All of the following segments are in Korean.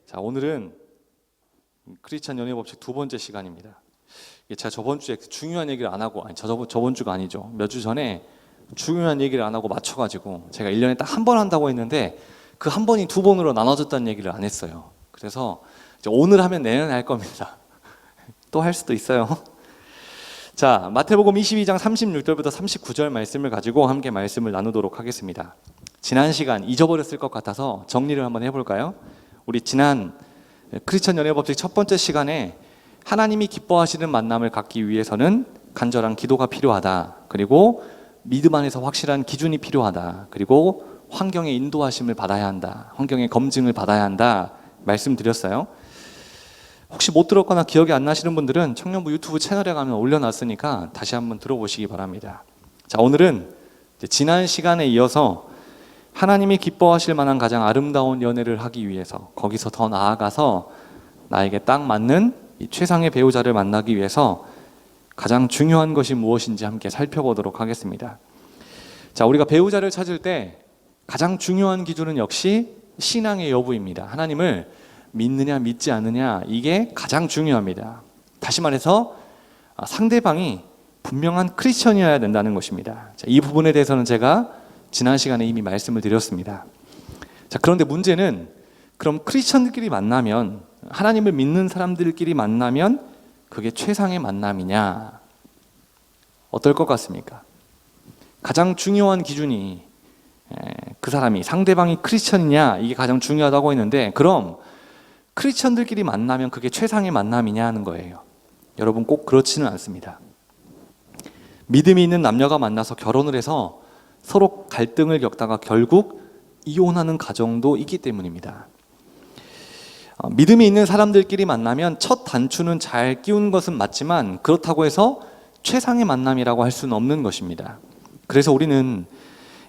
자, 오늘은 크리스찬 연애 법칙 두 번째 시간입니다. 제가 저번 주에 중요한 얘기를 안 하고, 저번 주가 아니죠. 몇 주 전에 중요한 얘기를 안 하고 맞춰가지고 제가 1년에 딱 한 번 한다고 했는데 그 한 번이 두 번으로 나눠졌다는 얘기를 안 했어요. 그래서 이제 오늘 하면 내년에 할 겁니다. 또 할 수도 있어요. 자, 마태복음 22장 36절부터 39절 말씀을 가지고 함께 말씀을 나누도록 하겠습니다. 지난 시간 잊어버렸을 것 같아서 정리를 한번 해볼까요? 우리 지난 크리스천 연애 법칙 첫 번째 시간에 하나님이 기뻐하시는 만남을 갖기 위해서는 간절한 기도가 필요하다. 그리고 믿음 안에서 확실한 기준이 필요하다. 그리고 환경의 인도하심을 받아야 한다. 환경의 검증을 받아야 한다. 말씀드렸어요. 혹시 못 들었거나 기억이 안 나시는 분들은 청년부 유튜브 채널에 가면 올려놨으니까 다시 한번 들어보시기 바랍니다. 자, 오늘은 지난 시간에 이어서 하나님이 기뻐하실 만한 가장 아름다운 연애를 하기 위해서, 거기서 더 나아가서 나에게 딱 맞는 이 최상의 배우자를 만나기 위해서 가장 중요한 것이 무엇인지 함께 살펴보도록 하겠습니다. 자, 우리가 배우자를 찾을 때 가장 중요한 기준은 역시 신앙의 여부입니다. 하나님을 믿느냐 믿지 않느냐, 이게 가장 중요합니다. 다시 말해서 상대방이 분명한 크리스천이어야 된다는 것입니다. 자, 이 부분에 대해서는 제가 지난 시간에 이미 말씀을 드렸습니다. 자, 그런데 문제는 그럼 크리스천들끼리 만나면, 하나님을 믿는 사람들끼리 만나면 그게 최상의 만남이냐? 어떨 것 같습니까? 가장 중요한 기준이 그 사람이, 상대방이 크리스천이냐, 이게 가장 중요하다고 했는데, 그럼 크리스천들끼리 만나면 그게 최상의 만남이냐 하는 거예요. 여러분, 꼭 그렇지는 않습니다. 믿음이 있는 남녀가 만나서 결혼을 해서 서로 갈등을 겪다가 결국 이혼하는 가정도 있기 때문입니다. 믿음이 있는 사람들끼리 만나면 첫 단추는 잘 끼운 것은 맞지만 그렇다고 해서 최상의 만남이라고 할 수는 없는 것입니다. 그래서 우리는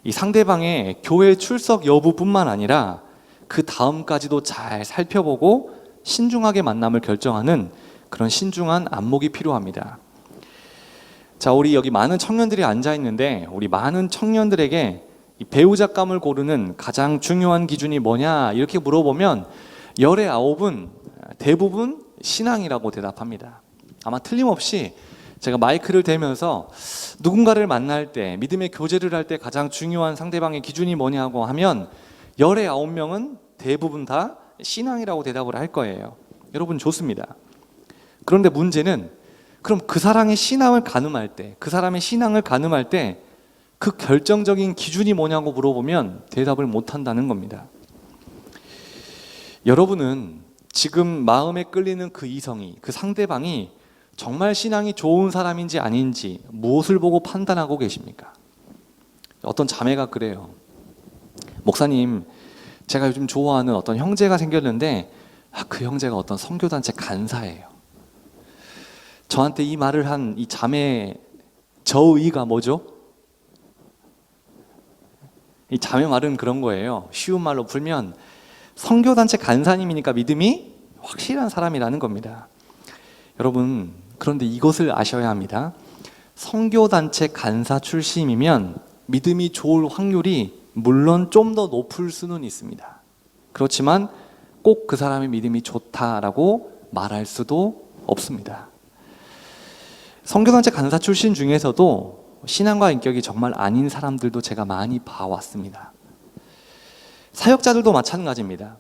이 상대방의 교회 출석 여부뿐만 아니라 그 다음까지도 잘 살펴보고 신중하게 만남을 결정하는 그런 신중한 안목이 필요합니다. 자, 우리 여기 많은 청년들이 앉아 있는데, 우리 많은 청년들에게 이 배우자감을 고르는 가장 중요한 기준이 뭐냐 이렇게 물어보면 열의 9은 대부분 신앙이라고 대답합니다. 아마 틀림없이 제가 마이크를 대면서 누군가를 만날 때, 믿음의 교제를 할 때 가장 중요한 상대방의 기준이 뭐냐고 하면 열의 9명은 대부분 다 신앙이라고 대답을 할 거예요. 여러분, 좋습니다. 그런데 문제는, 그럼 그 사람의 신앙을 가늠할 때, 그 결정적인 기준이 뭐냐고 물어보면 대답을 못 한다는 겁니다. 여러분은 지금 마음에 끌리는 그 이성이, 그 상대방이 정말 신앙이 좋은 사람인지 아닌지 무엇을 보고 판단하고 계십니까? 어떤 자매가 그래요. 목사님, 제가 요즘 좋아하는 어떤 형제가 생겼는데 그 형제가 어떤 선교단체 간사예요. 저한테 이 말을 한 이 자매의 저의가 뭐죠? 이 자매 말은 그런 거예요. 쉬운 말로 풀면 선교단체 간사님이니까 믿음이 확실한 사람이라는 겁니다. 여러분, 그런데 이것을 아셔야 합니다. 선교단체 간사 출신이면 믿음이 좋을 확률이 물론 좀 더 높을 수는 있습니다. 그렇지만 꼭 그 사람의 믿음이 좋다라고 말할 수도 없습니다. 선교단체 간사 출신 중에서도 신앙과 인격이 정말 아닌 사람들도 제가 많이 봐왔습니다. 사역자들도 마찬가지입니다.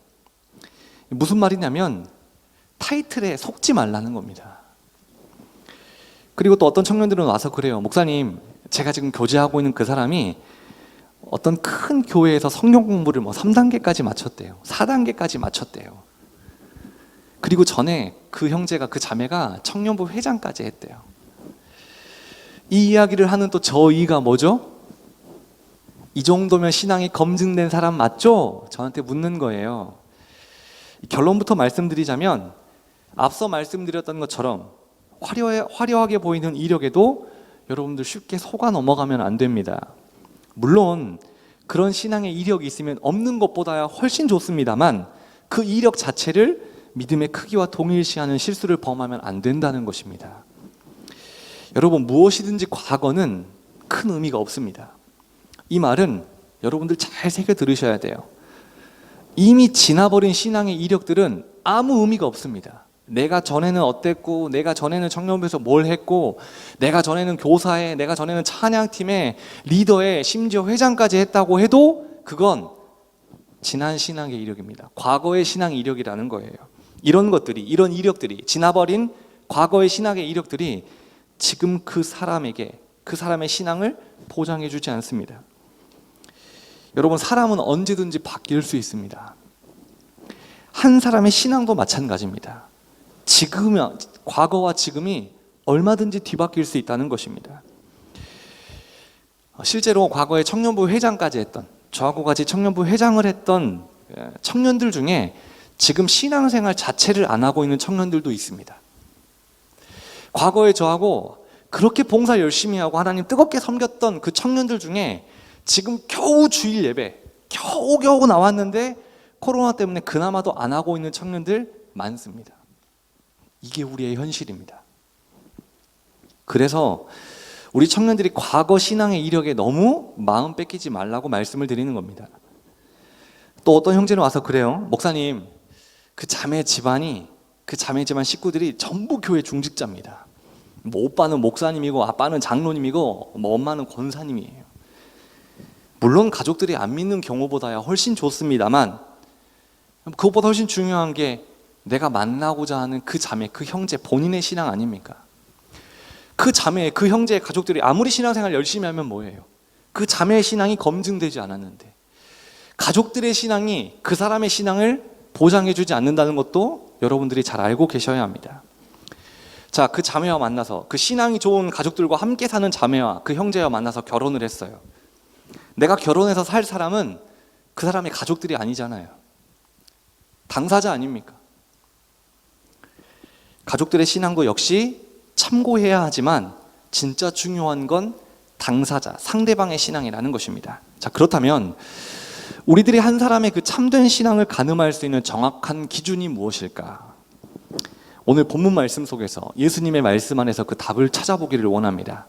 무슨 말이냐면 타이틀에 속지 말라는 겁니다. 그리고 또 어떤 청년들은 와서 그래요. 목사님, 제가 지금 교제하고 있는 그 사람이 어떤 큰 교회에서 성경 공부를 3단계까지 마쳤대요. 4단계까지 마쳤대요. 그리고 전에 그 형제가, 그 자매가 청년부 회장까지 했대요. 이 이야기를 하는 또 저의가 뭐죠? 이 정도면 신앙이 검증된 사람 맞죠? 저한테 묻는 거예요. 결론부터 말씀드리자면 앞서 말씀드렸던 것처럼 화려하게 보이는 이력에도 여러분들 쉽게 속아 넘어가면 안 됩니다. 물론 그런 신앙의 이력이 있으면 없는 것보다야 훨씬 좋습니다만 그 이력 자체를 믿음의 크기와 동일시하는 실수를 범하면 안 된다는 것입니다. 여러분, 무엇이든지 과거는 큰 의미가 없습니다. 이 말은 여러분들 잘 새겨 들으셔야 돼요. 이미 지나버린 신앙의 이력들은 아무 의미가 없습니다. 내가 전에는 어땠고, 내가 전에는 청년부에서 뭘 했고, 내가 전에는 교사에, 내가 전에는 찬양팀에, 리더에, 심지어 회장까지 했다고 해도 그건 지난 신앙의 이력입니다. 과거의 신앙의 이력이라는 거예요. 이런 것들이, 이런 이력들이, 지나버린 과거의 신앙의 이력들이 지금 그 사람에게, 그 사람의 신앙을 보장해 주지 않습니다. 여러분, 사람은 언제든지 바뀔 수 있습니다. 한 사람의 신앙도 마찬가지입니다. 과거와 지금이 얼마든지 뒤바뀔 수 있다는 것입니다. 실제로 과거에 청년부 회장까지 했던, 저하고 같이 청년부 회장을 했던 청년들 중에 지금 신앙생활 자체를 안 하고 있는 청년들도 있습니다. 과거에 저하고 그렇게 봉사 열심히 하고 하나님 뜨겁게 섬겼던 그 청년들 중에 지금 겨우 주일 예배 겨우 나왔는데 코로나 때문에 그나마도 안 하고 있는 청년들 많습니다. 이게 우리의 현실입니다. 그래서 우리 청년들이 과거 신앙의 이력에 너무 마음 뺏기지 말라고 말씀을 드리는 겁니다. 또 어떤 형제는 와서 그래요. 목사님, 그 자매 집안 식구들이 전부 교회 중직자입니다. 뭐 오빠는 목사님이고 아빠는 장로님이고 뭐 엄마는 권사님이에요. 물론 가족들이 안 믿는 경우보다야 훨씬 좋습니다만, 그것보다 훨씬 중요한 게 내가 만나고자 하는 그 자매, 그 형제 본인의 신앙 아닙니까? 그 자매, 그 형제의 가족들이 아무리 신앙생활 열심히 하면 뭐예요? 그 자매의 신앙이 검증되지 않았는데, 가족들의 신앙이 그 사람의 신앙을 보장해주지 않는다는 것도 여러분들이 잘 알고 계셔야 합니다. 자, 그 자매와 만나서, 그 신앙이 좋은 가족들과 함께 사는 자매와 그 형제와 만나서 결혼을 했어요. 내가 결혼해서 살 사람은 그 사람의 가족들이 아니잖아요. 당사자 아닙니까? 가족들의 신앙도 역시 참고해야 하지만 진짜 중요한 건 당사자, 상대방의 신앙이라는 것입니다. 자, 그렇다면 우리들이 한 사람의 그 참된 신앙을 가늠할 수 있는 정확한 기준이 무엇일까? 오늘 본문 말씀 속에서 예수님의 말씀 안에서 그 답을 찾아보기를 원합니다.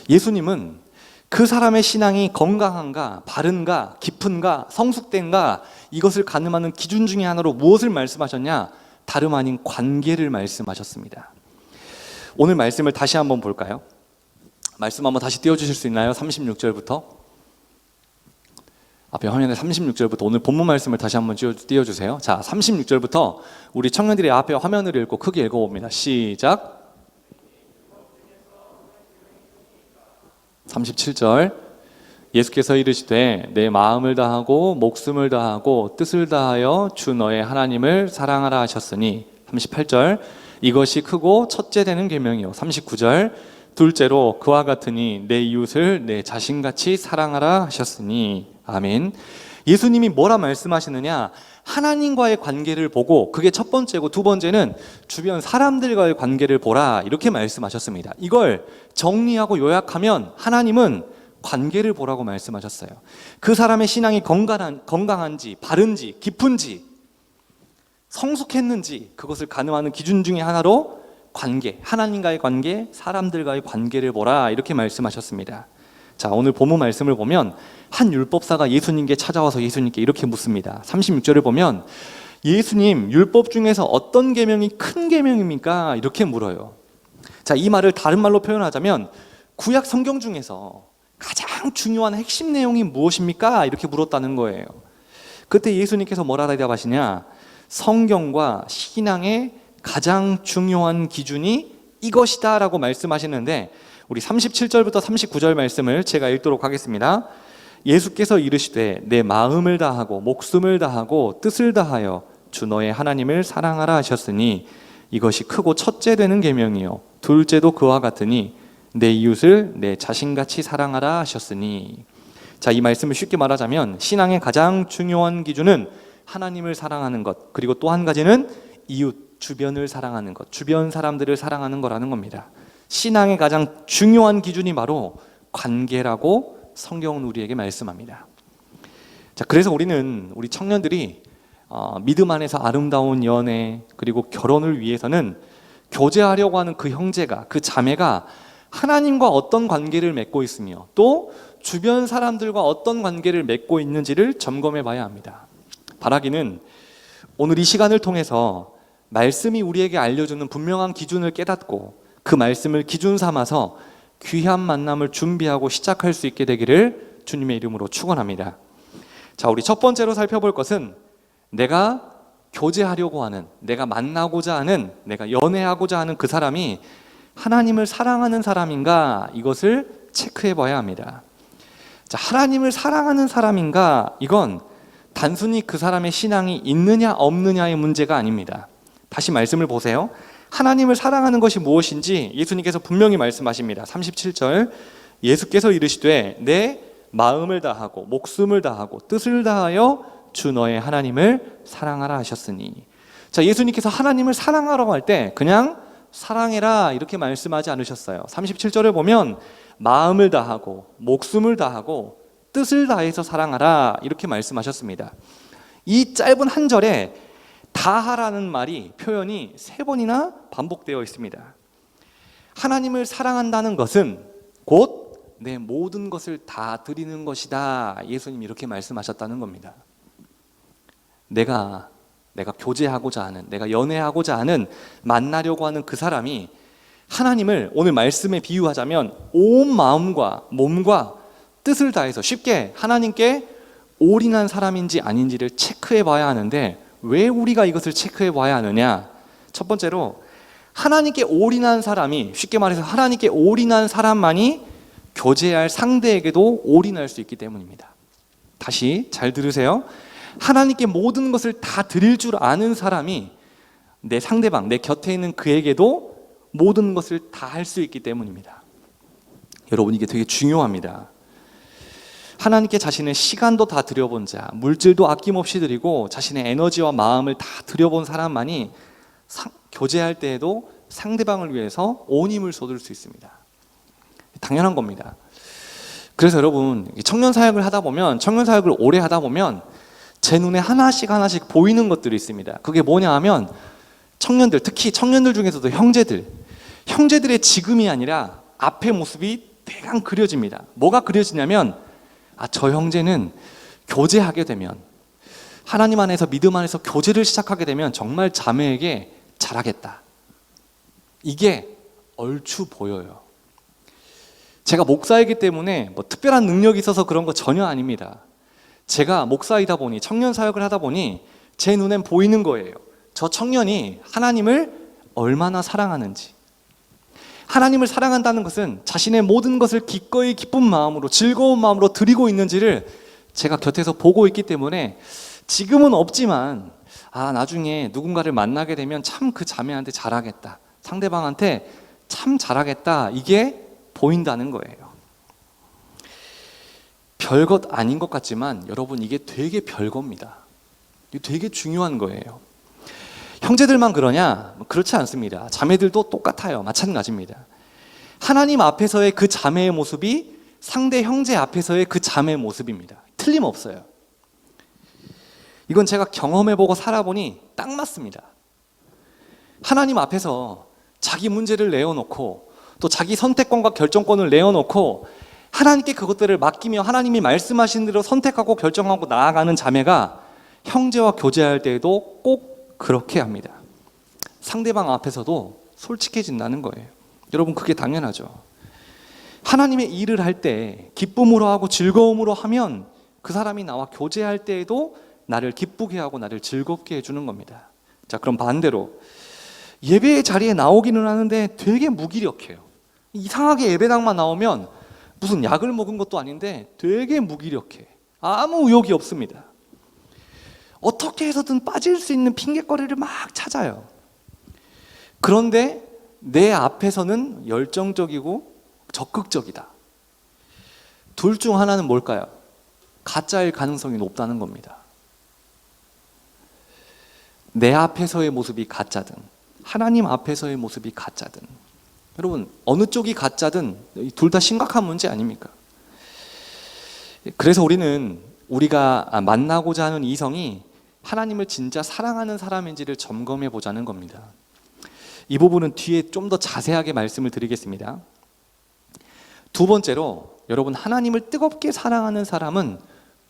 예수님은 그 사람의 신앙이 건강한가, 바른가, 깊은가, 성숙된가, 이것을 가늠하는 기준 중에 하나로 무엇을 말씀하셨냐? 다름 아닌 관계를 말씀하셨습니다. 오늘 말씀을 다시 한번 볼까요? 말씀 한번 다시 띄워주실 수 있나요? 36절부터. 앞에 화면에 36절부터 오늘 본문 말씀을 다시 한번 띄워주세요. 자, 36절부터 우리 청년들이 앞에 화면을 읽고 크게 읽어봅니다. 시작. 37절. 예수께서 이르시되 내 마음을 다하고 목숨을 다하고 뜻을 다하여 주 너의 하나님을 사랑하라 하셨으니. 38절. 이것이 크고 첫째 되는 계명이요. 39절. 둘째로 그와 같으니 내 이웃을 내 자신같이 사랑하라 하셨으니. 아멘. 예수님이 뭐라 말씀하시느냐? 하나님과의 관계를 보고, 그게 첫 번째고, 두 번째는 주변 사람들과의 관계를 보라, 이렇게 말씀하셨습니다. 이걸 정리하고 요약하면 하나님은 관계를 보라고 말씀하셨어요. 그 사람의 신앙이 건강한지, 바른지, 깊은지, 성숙했는지, 그것을 가늠하는 기준 중에 하나로 관계, 하나님과의 관계, 사람들과의 관계를 보라, 이렇게 말씀하셨습니다. 자, 오늘 본문 말씀을 보면 한 율법사가 예수님께 찾아와서 예수님께 이렇게 묻습니다. 36절을 보면 예수님, 율법 중에서 어떤 계명이 큰 계명입니까? 이렇게 물어요. 자, 이 말을 다른 말로 표현하자면 구약 성경 중에서 가장 중요한 핵심 내용이 무엇입니까? 이렇게 물었다는 거예요. 그때 예수님께서 뭐라 대답하시냐? 성경과 신앙의 가장 중요한 기준이 이것이다 라고 말씀하시는데, 우리 37절부터 39절 말씀을 제가 읽도록 하겠습니다. 예수께서 이르시되 내 마음을 다하고 목숨을 다하고 뜻을 다하여 주 너의 하나님을 사랑하라 하셨으니 이것이 크고 첫째 되는 계명이요 둘째도 그와 같으니 내 이웃을 내 자신같이 사랑하라 하셨으니. 자, 이 말씀을 쉽게 말하자면 신앙의 가장 중요한 기준은 하나님을 사랑하는 것, 그리고 또 한 가지는 이웃, 주변을 사랑하는 것, 주변 사람들을 사랑하는 거라는 겁니다. 신앙의 가장 중요한 기준이 바로 관계라고 성경은 우리에게 말씀합니다. 자, 그래서 우리 청년들이 믿음 안에서 아름다운 연애, 그리고 결혼을 위해서는 교제하려고 하는 그 형제가, 그 자매가 하나님과 어떤 관계를 맺고 있으며 또 주변 사람들과 어떤 관계를 맺고 있는지를 점검해 봐야 합니다. 바라기는 오늘 이 시간을 통해서 말씀이 우리에게 알려주는 분명한 기준을 깨닫고 그 말씀을 기준 삼아서 귀한 만남을 준비하고 시작할 수 있게 되기를 주님의 이름으로 축원합니다. 자, 우리 첫 번째로 살펴볼 것은 내가 교제하려고 하는, 내가 만나고자 하는, 내가 연애하고자 하는 그 사람이 하나님을 사랑하는 사람인가, 이것을 체크해 봐야 합니다. 자, 하나님을 사랑하는 사람인가, 이건 단순히 그 사람의 신앙이 있느냐 없느냐의 문제가 아닙니다. 다시 말씀을 보세요. 하나님을 사랑하는 것이 무엇인지 예수님께서 분명히 말씀하십니다. 37절, 예수께서 이르시되 내 마음을 다하고 목숨을 다하고 뜻을 다하여 주 너의 하나님을 사랑하라 하셨으니. 자, 예수님께서 하나님을 사랑하라고 할 때 그냥 사랑해라 이렇게 말씀하지 않으셨어요. 37절을 보면 마음을 다하고 목숨을 다하고 뜻을 다해서 사랑하라 이렇게 말씀하셨습니다. 이 짧은 한 절에 다하라는 말이, 표현이 3번이나 반복되어 있습니다. 하나님을 사랑한다는 것은 곧 내 모든 것을 다 드리는 것이다. 예수님이 이렇게 말씀하셨다는 겁니다. 내가 교제하고자 하는, 내가 연애하고자 하는, 만나려고 하는 그 사람이 하나님을 오늘 말씀에 비유하자면 온 마음과 몸과 뜻을 다해서, 쉽게 하나님께 올인한 사람인지 아닌지를 체크해 봐야 하는데, 왜 우리가 이것을 체크해 봐야 하느냐? 첫 번째로 하나님께 올인한 사람이, 쉽게 말해서 하나님께 올인한 사람만이 교제할 상대에게도 올인할 수 있기 때문입니다. 다시 잘 들으세요. 하나님께 모든 것을 다 드릴 줄 아는 사람이 내 상대방, 내 곁에 있는 그에게도 모든 것을 다 할 수 있기 때문입니다. 여러분, 이게 되게 중요합니다. 하나님께 자신의 시간도 다 드려본 자, 물질도 아낌없이 드리고 자신의 에너지와 마음을 다 드려본 사람만이 교제할 때에도 상대방을 위해서 온 힘을 쏟을 수 있습니다. 당연한 겁니다. 그래서 여러분, 청년 사역을 하다 보면, 청년 사역을 오래 하다 보면 제 눈에 하나씩 보이는 것들이 있습니다. 그게 뭐냐 하면 청년들, 특히 청년들 중에서도 형제들의 지금이 아니라 앞의 모습이 대강 그려집니다. 뭐가 그려지냐면, 저 형제는 교제하게 되면, 하나님 안에서, 믿음 안에서 교제를 시작하게 되면 정말 자매에게 잘하겠다. 이게 얼추 보여요. 제가 목사이기 때문에 뭐 특별한 능력이 있어서 그런 거 전혀 아닙니다. 제가 목사이다 보니, 청년 사역을 하다 보니 제 눈엔 보이는 거예요. 저 청년이 하나님을 얼마나 사랑하는지. 하나님을 사랑한다는 것은 자신의 모든 것을 기꺼이 기쁜 마음으로, 즐거운 마음으로 드리고 있는지를 제가 곁에서 보고 있기 때문에 지금은 없지만 나중에 누군가를 만나게 되면 참 그 자매한테 잘하겠다, 상대방한테 참 잘하겠다, 이게 보인다는 거예요. 별것 아닌 것 같지만 여러분, 이게 되게 별겁니다. 이게 되게 중요한 거예요. 형제들만 그러냐? 그렇지 않습니다. 자매들도 똑같아요. 마찬가지입니다. 하나님 앞에서의 그 자매의 모습이 상대 형제 앞에서의 그 자매의 모습입니다. 틀림없어요. 이건 제가 경험해보고 살아보니 딱 맞습니다. 하나님 앞에서 자기 문제를 내어놓고 또 자기 선택권과 결정권을 내어놓고 하나님께 그것들을 맡기며 하나님이 말씀하신 대로 선택하고 결정하고 나아가는 자매가 형제와 교제할 때에도 꼭 그렇게 합니다. 상대방 앞에서도 솔직해진다는 거예요. 여러분, 그게 당연하죠. 하나님의 일을 할 때 기쁨으로 하고 즐거움으로 하면 그 사람이 나와 교제할 때에도 나를 기쁘게 하고 나를 즐겁게 해주는 겁니다. 자, 그럼 반대로 예배의 자리에 나오기는 하는데 되게 무기력해요. 이상하게 예배당만 나오면 무슨 약을 먹은 것도 아닌데 되게 무기력해. 아무 의욕이 없습니다. 어떻게 해서든 빠질 수 있는 핑계거리를 막 찾아요. 그런데 내 앞에서는 열정적이고 적극적이다. 둘 중 하나는 뭘까요? 가짜일 가능성이 높다는 겁니다. 내 앞에서의 모습이 가짜든 하나님 앞에서의 모습이 가짜든, 여러분, 어느 쪽이 가짜든 둘 다 심각한 문제 아닙니까? 그래서 우리가 만나고자 하는 이성이 하나님을 진짜 사랑하는 사람인지를 점검해 보자는 겁니다. 이 부분은 뒤에 좀 더 자세하게 말씀을 드리겠습니다. 두 번째로, 여러분, 하나님을 뜨겁게 사랑하는 사람은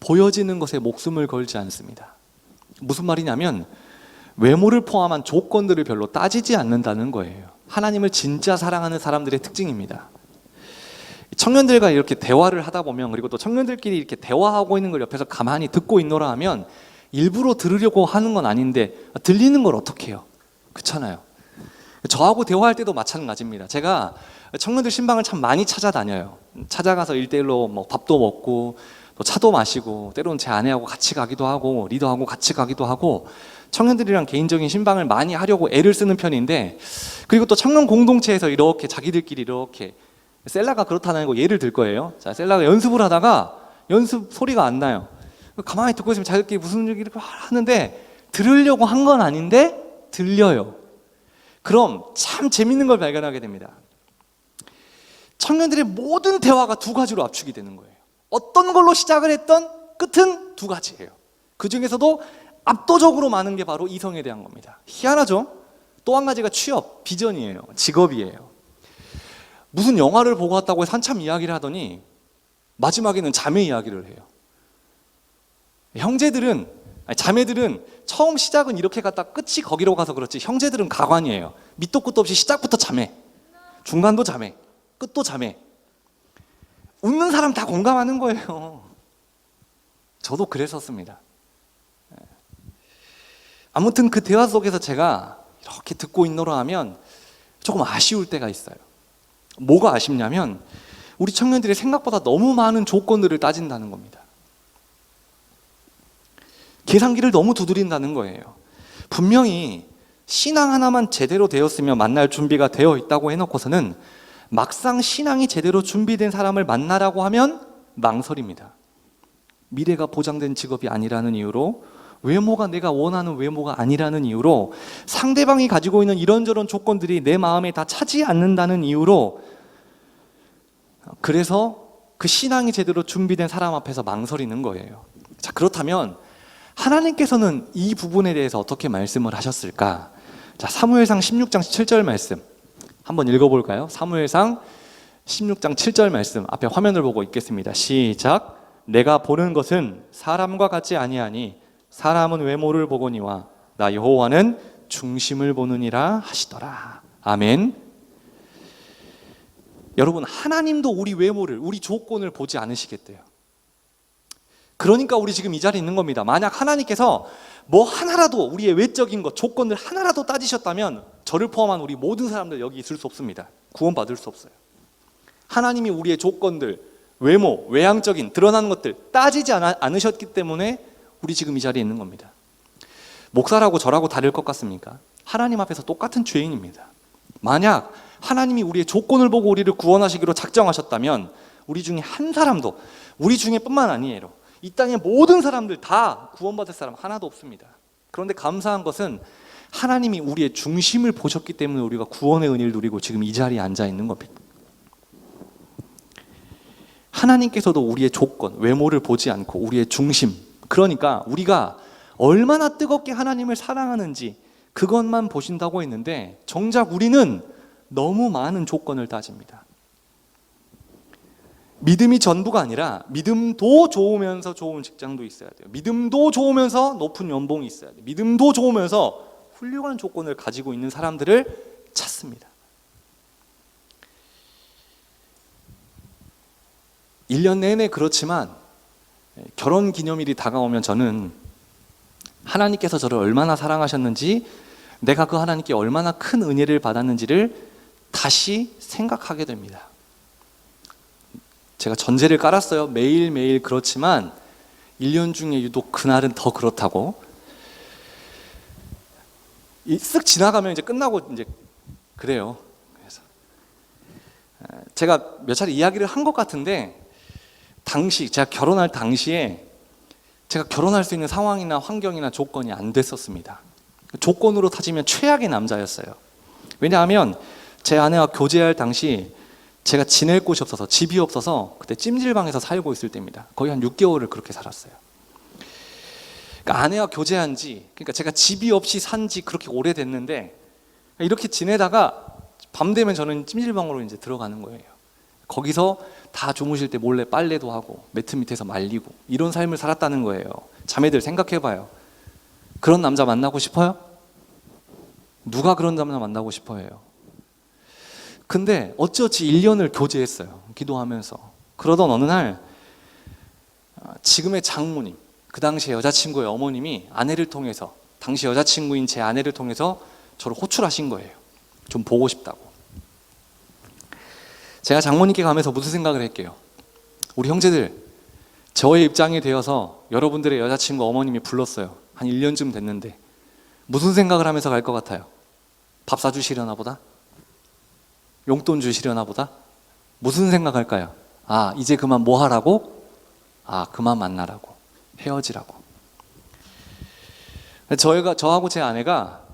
보여지는 것에 목숨을 걸지 않습니다. 무슨 말이냐면 외모를 포함한 조건들을 별로 따지지 않는다는 거예요. 하나님을 진짜 사랑하는 사람들의 특징입니다. 청년들과 이렇게 대화를 하다 보면, 그리고 또 청년들끼리 이렇게 대화하고 있는 걸 옆에서 가만히 듣고 있노라 하면 일부러 들으려고 하는 건 아닌데 들리는 걸 어떻게 해요? 그렇잖아요. 저하고 대화할 때도 마찬가지입니다. 제가 청년들 신방을 참 많이 찾아다녀요. 찾아가서 1대1로 뭐 밥도 먹고 또 차도 마시고, 때로는 제 아내하고 같이 가기도 하고 리더하고 같이 가기도 하고, 청년들이랑 개인적인 신방을 많이 하려고 애를 쓰는 편인데, 그리고 또 청년 공동체에서 이렇게 자기들끼리 이렇게, 셀라가 그렇다는 거 예를 들 거예요. 자, 셀라가 연습을 하다가 연습 소리가 안 나요. 가만히 듣고 있으면 자기들끼리 무슨 얘기를 하는데 들으려고 한 건 아닌데 들려요. 그럼 참 재밌는 걸 발견하게 됩니다. 청년들의 모든 대화가 두 가지로 압축이 되는 거예요. 어떤 걸로 시작을 했던 끝은 두 가지예요. 그 중에서도 압도적으로 많은 게 바로 이성에 대한 겁니다. 희한하죠? 또 한 가지가 취업, 비전이에요. 직업이에요. 무슨 영화를 보고 왔다고 해서 한참 이야기를 하더니 마지막에는 자매 이야기를 해요. 자매들은 처음 시작은 이렇게 갔다 끝이 거기로 가서 그렇지, 형제들은 가관이에요. 밑도 끝도 없이 시작부터 자매, 중간도 자매, 끝도 자매. 웃는 사람 다 공감하는 거예요. 저도 그랬었습니다. 아무튼 그 대화 속에서 제가 이렇게 듣고 있노라 하면 조금 아쉬울 때가 있어요. 뭐가 아쉽냐면 우리 청년들이 생각보다 너무 많은 조건들을 따진다는 겁니다. 계산기를 너무 두드린다는 거예요. 분명히 신앙 하나만 제대로 되었으면 만날 준비가 되어 있다고 해놓고서는 막상 신앙이 제대로 준비된 사람을 만나라고 하면 망설입니다. 미래가 보장된 직업이 아니라는 이유로, 외모가 내가 원하는 외모가 아니라는 이유로, 상대방이 가지고 있는 이런저런 조건들이 내 마음에 다 차지 않는다는 이유로, 그래서 그 신앙이 제대로 준비된 사람 앞에서 망설이는 거예요. 자, 그렇다면 하나님께서는 이 부분에 대해서 어떻게 말씀을 하셨을까? 자, 사무엘상 16장 7절 말씀 한번 읽어볼까요? 사무엘상 16장 7절 말씀 앞에 화면을 보고 읽겠습니다. 시작. 내가 보는 것은 사람과 같지 아니하니 사람은 외모를 보거니와 나 여호와는 중심을 보느니라 하시더라. 아멘. 여러분, 하나님도 우리 외모를, 우리 조건을 보지 않으시겠대요. 그러니까 우리 지금 이 자리에 있는 겁니다. 만약 하나님께서 뭐 하나라도 우리의 외적인 것, 조건을 하나라도 따지셨다면 저를 포함한 우리 모든 사람들 여기 있을 수 없습니다. 구원받을 수 없어요. 하나님이 우리의 조건들, 외모, 외향적인 드러나는 것들 따지지 않으셨기 때문에 우리 지금 이 자리에 있는 겁니다. 목사라고 저라고 다를 것 같습니까? 하나님 앞에서 똑같은 죄인입니다. 만약 하나님이 우리의 조건을 보고 우리를 구원하시기로 작정하셨다면 우리 중에 한 사람도, 우리 중에 뿐만 아니에요, 이 땅의 모든 사람들 다 구원받을 사람 하나도 없습니다. 그런데 감사한 것은 하나님이 우리의 중심을 보셨기 때문에 우리가 구원의 은혜를 누리고 지금 이 자리에 앉아 있는 겁니다. 하나님께서도 우리의 조건, 외모를 보지 않고 우리의 중심, 그러니까 우리가 얼마나 뜨겁게 하나님을 사랑하는지 그것만 보신다고 했는데 정작 우리는 너무 많은 조건을 따집니다. 믿음이 전부가 아니라 믿음도 좋으면서 좋은 직장도 있어야 돼요. 믿음도 좋으면서 높은 연봉이 있어야 돼요. 믿음도 좋으면서 훌륭한 조건을 가지고 있는 사람들을 찾습니다. 1년 내내 그렇지만 결혼 기념일이 다가오면 저는 하나님께서 저를 얼마나 사랑하셨는지, 내가 그 하나님께 얼마나 큰 은혜를 받았는지를 다시 생각하게 됩니다. 제가 전제를 깔았어요. 매일매일 그렇지만 1년 중에 유독 그날은 더 그렇다고. 쓱 지나가면 이제 끝나고 이제 그래요. 그래서 제가 몇 차례 이야기를 한 것 같은데, 제가 결혼할 당시에 제가 결혼할 수 있는 상황이나 환경이나 조건이 안 됐었습니다. 조건으로 따지면 최악의 남자였어요. 왜냐하면 제 아내와 교제할 당시 제가 지낼 곳이 없어서, 집이 없어서 그때 찜질방에서 살고 있을 때입니다. 거의 한 6개월을 그렇게 살았어요. 그러니까 아내와 교제한 지, 그러니까 제가 집이 없이 산 지 그렇게 오래됐는데, 이렇게 지내다가 밤 되면 저는 찜질방으로 이제 들어가는 거예요. 거기서 다 주무실 때 몰래 빨래도 하고 매트 밑에서 말리고 이런 삶을 살았다는 거예요. 자매들 생각해봐요. 그런 남자 만나고 싶어요? 누가 그런 남자 만나고 싶어 해요? 근데 어찌어찌 1년을 교제했어요. 기도하면서. 그러던 어느 날 지금의 장모님, 그 당시에 여자친구의 어머님이 아내를 통해서, 당시 여자친구인 제 아내를 통해서 저를 호출하신 거예요. 좀 보고 싶다고. 제가 장모님께 가면서 무슨 생각을 할게요? 우리 형제들, 저의 입장이 되어서 여러분들의 여자친구 어머님이 불렀어요. 한 1년쯤 됐는데 무슨 생각을 하면서 갈 것 같아요? 밥 사주시려나 보다? 용돈 주시려나 보다? 무슨 생각할까요? 아, 이제 그만 뭐 하라고? 아, 그만 만나라고, 헤어지라고. 저하고 제 아내가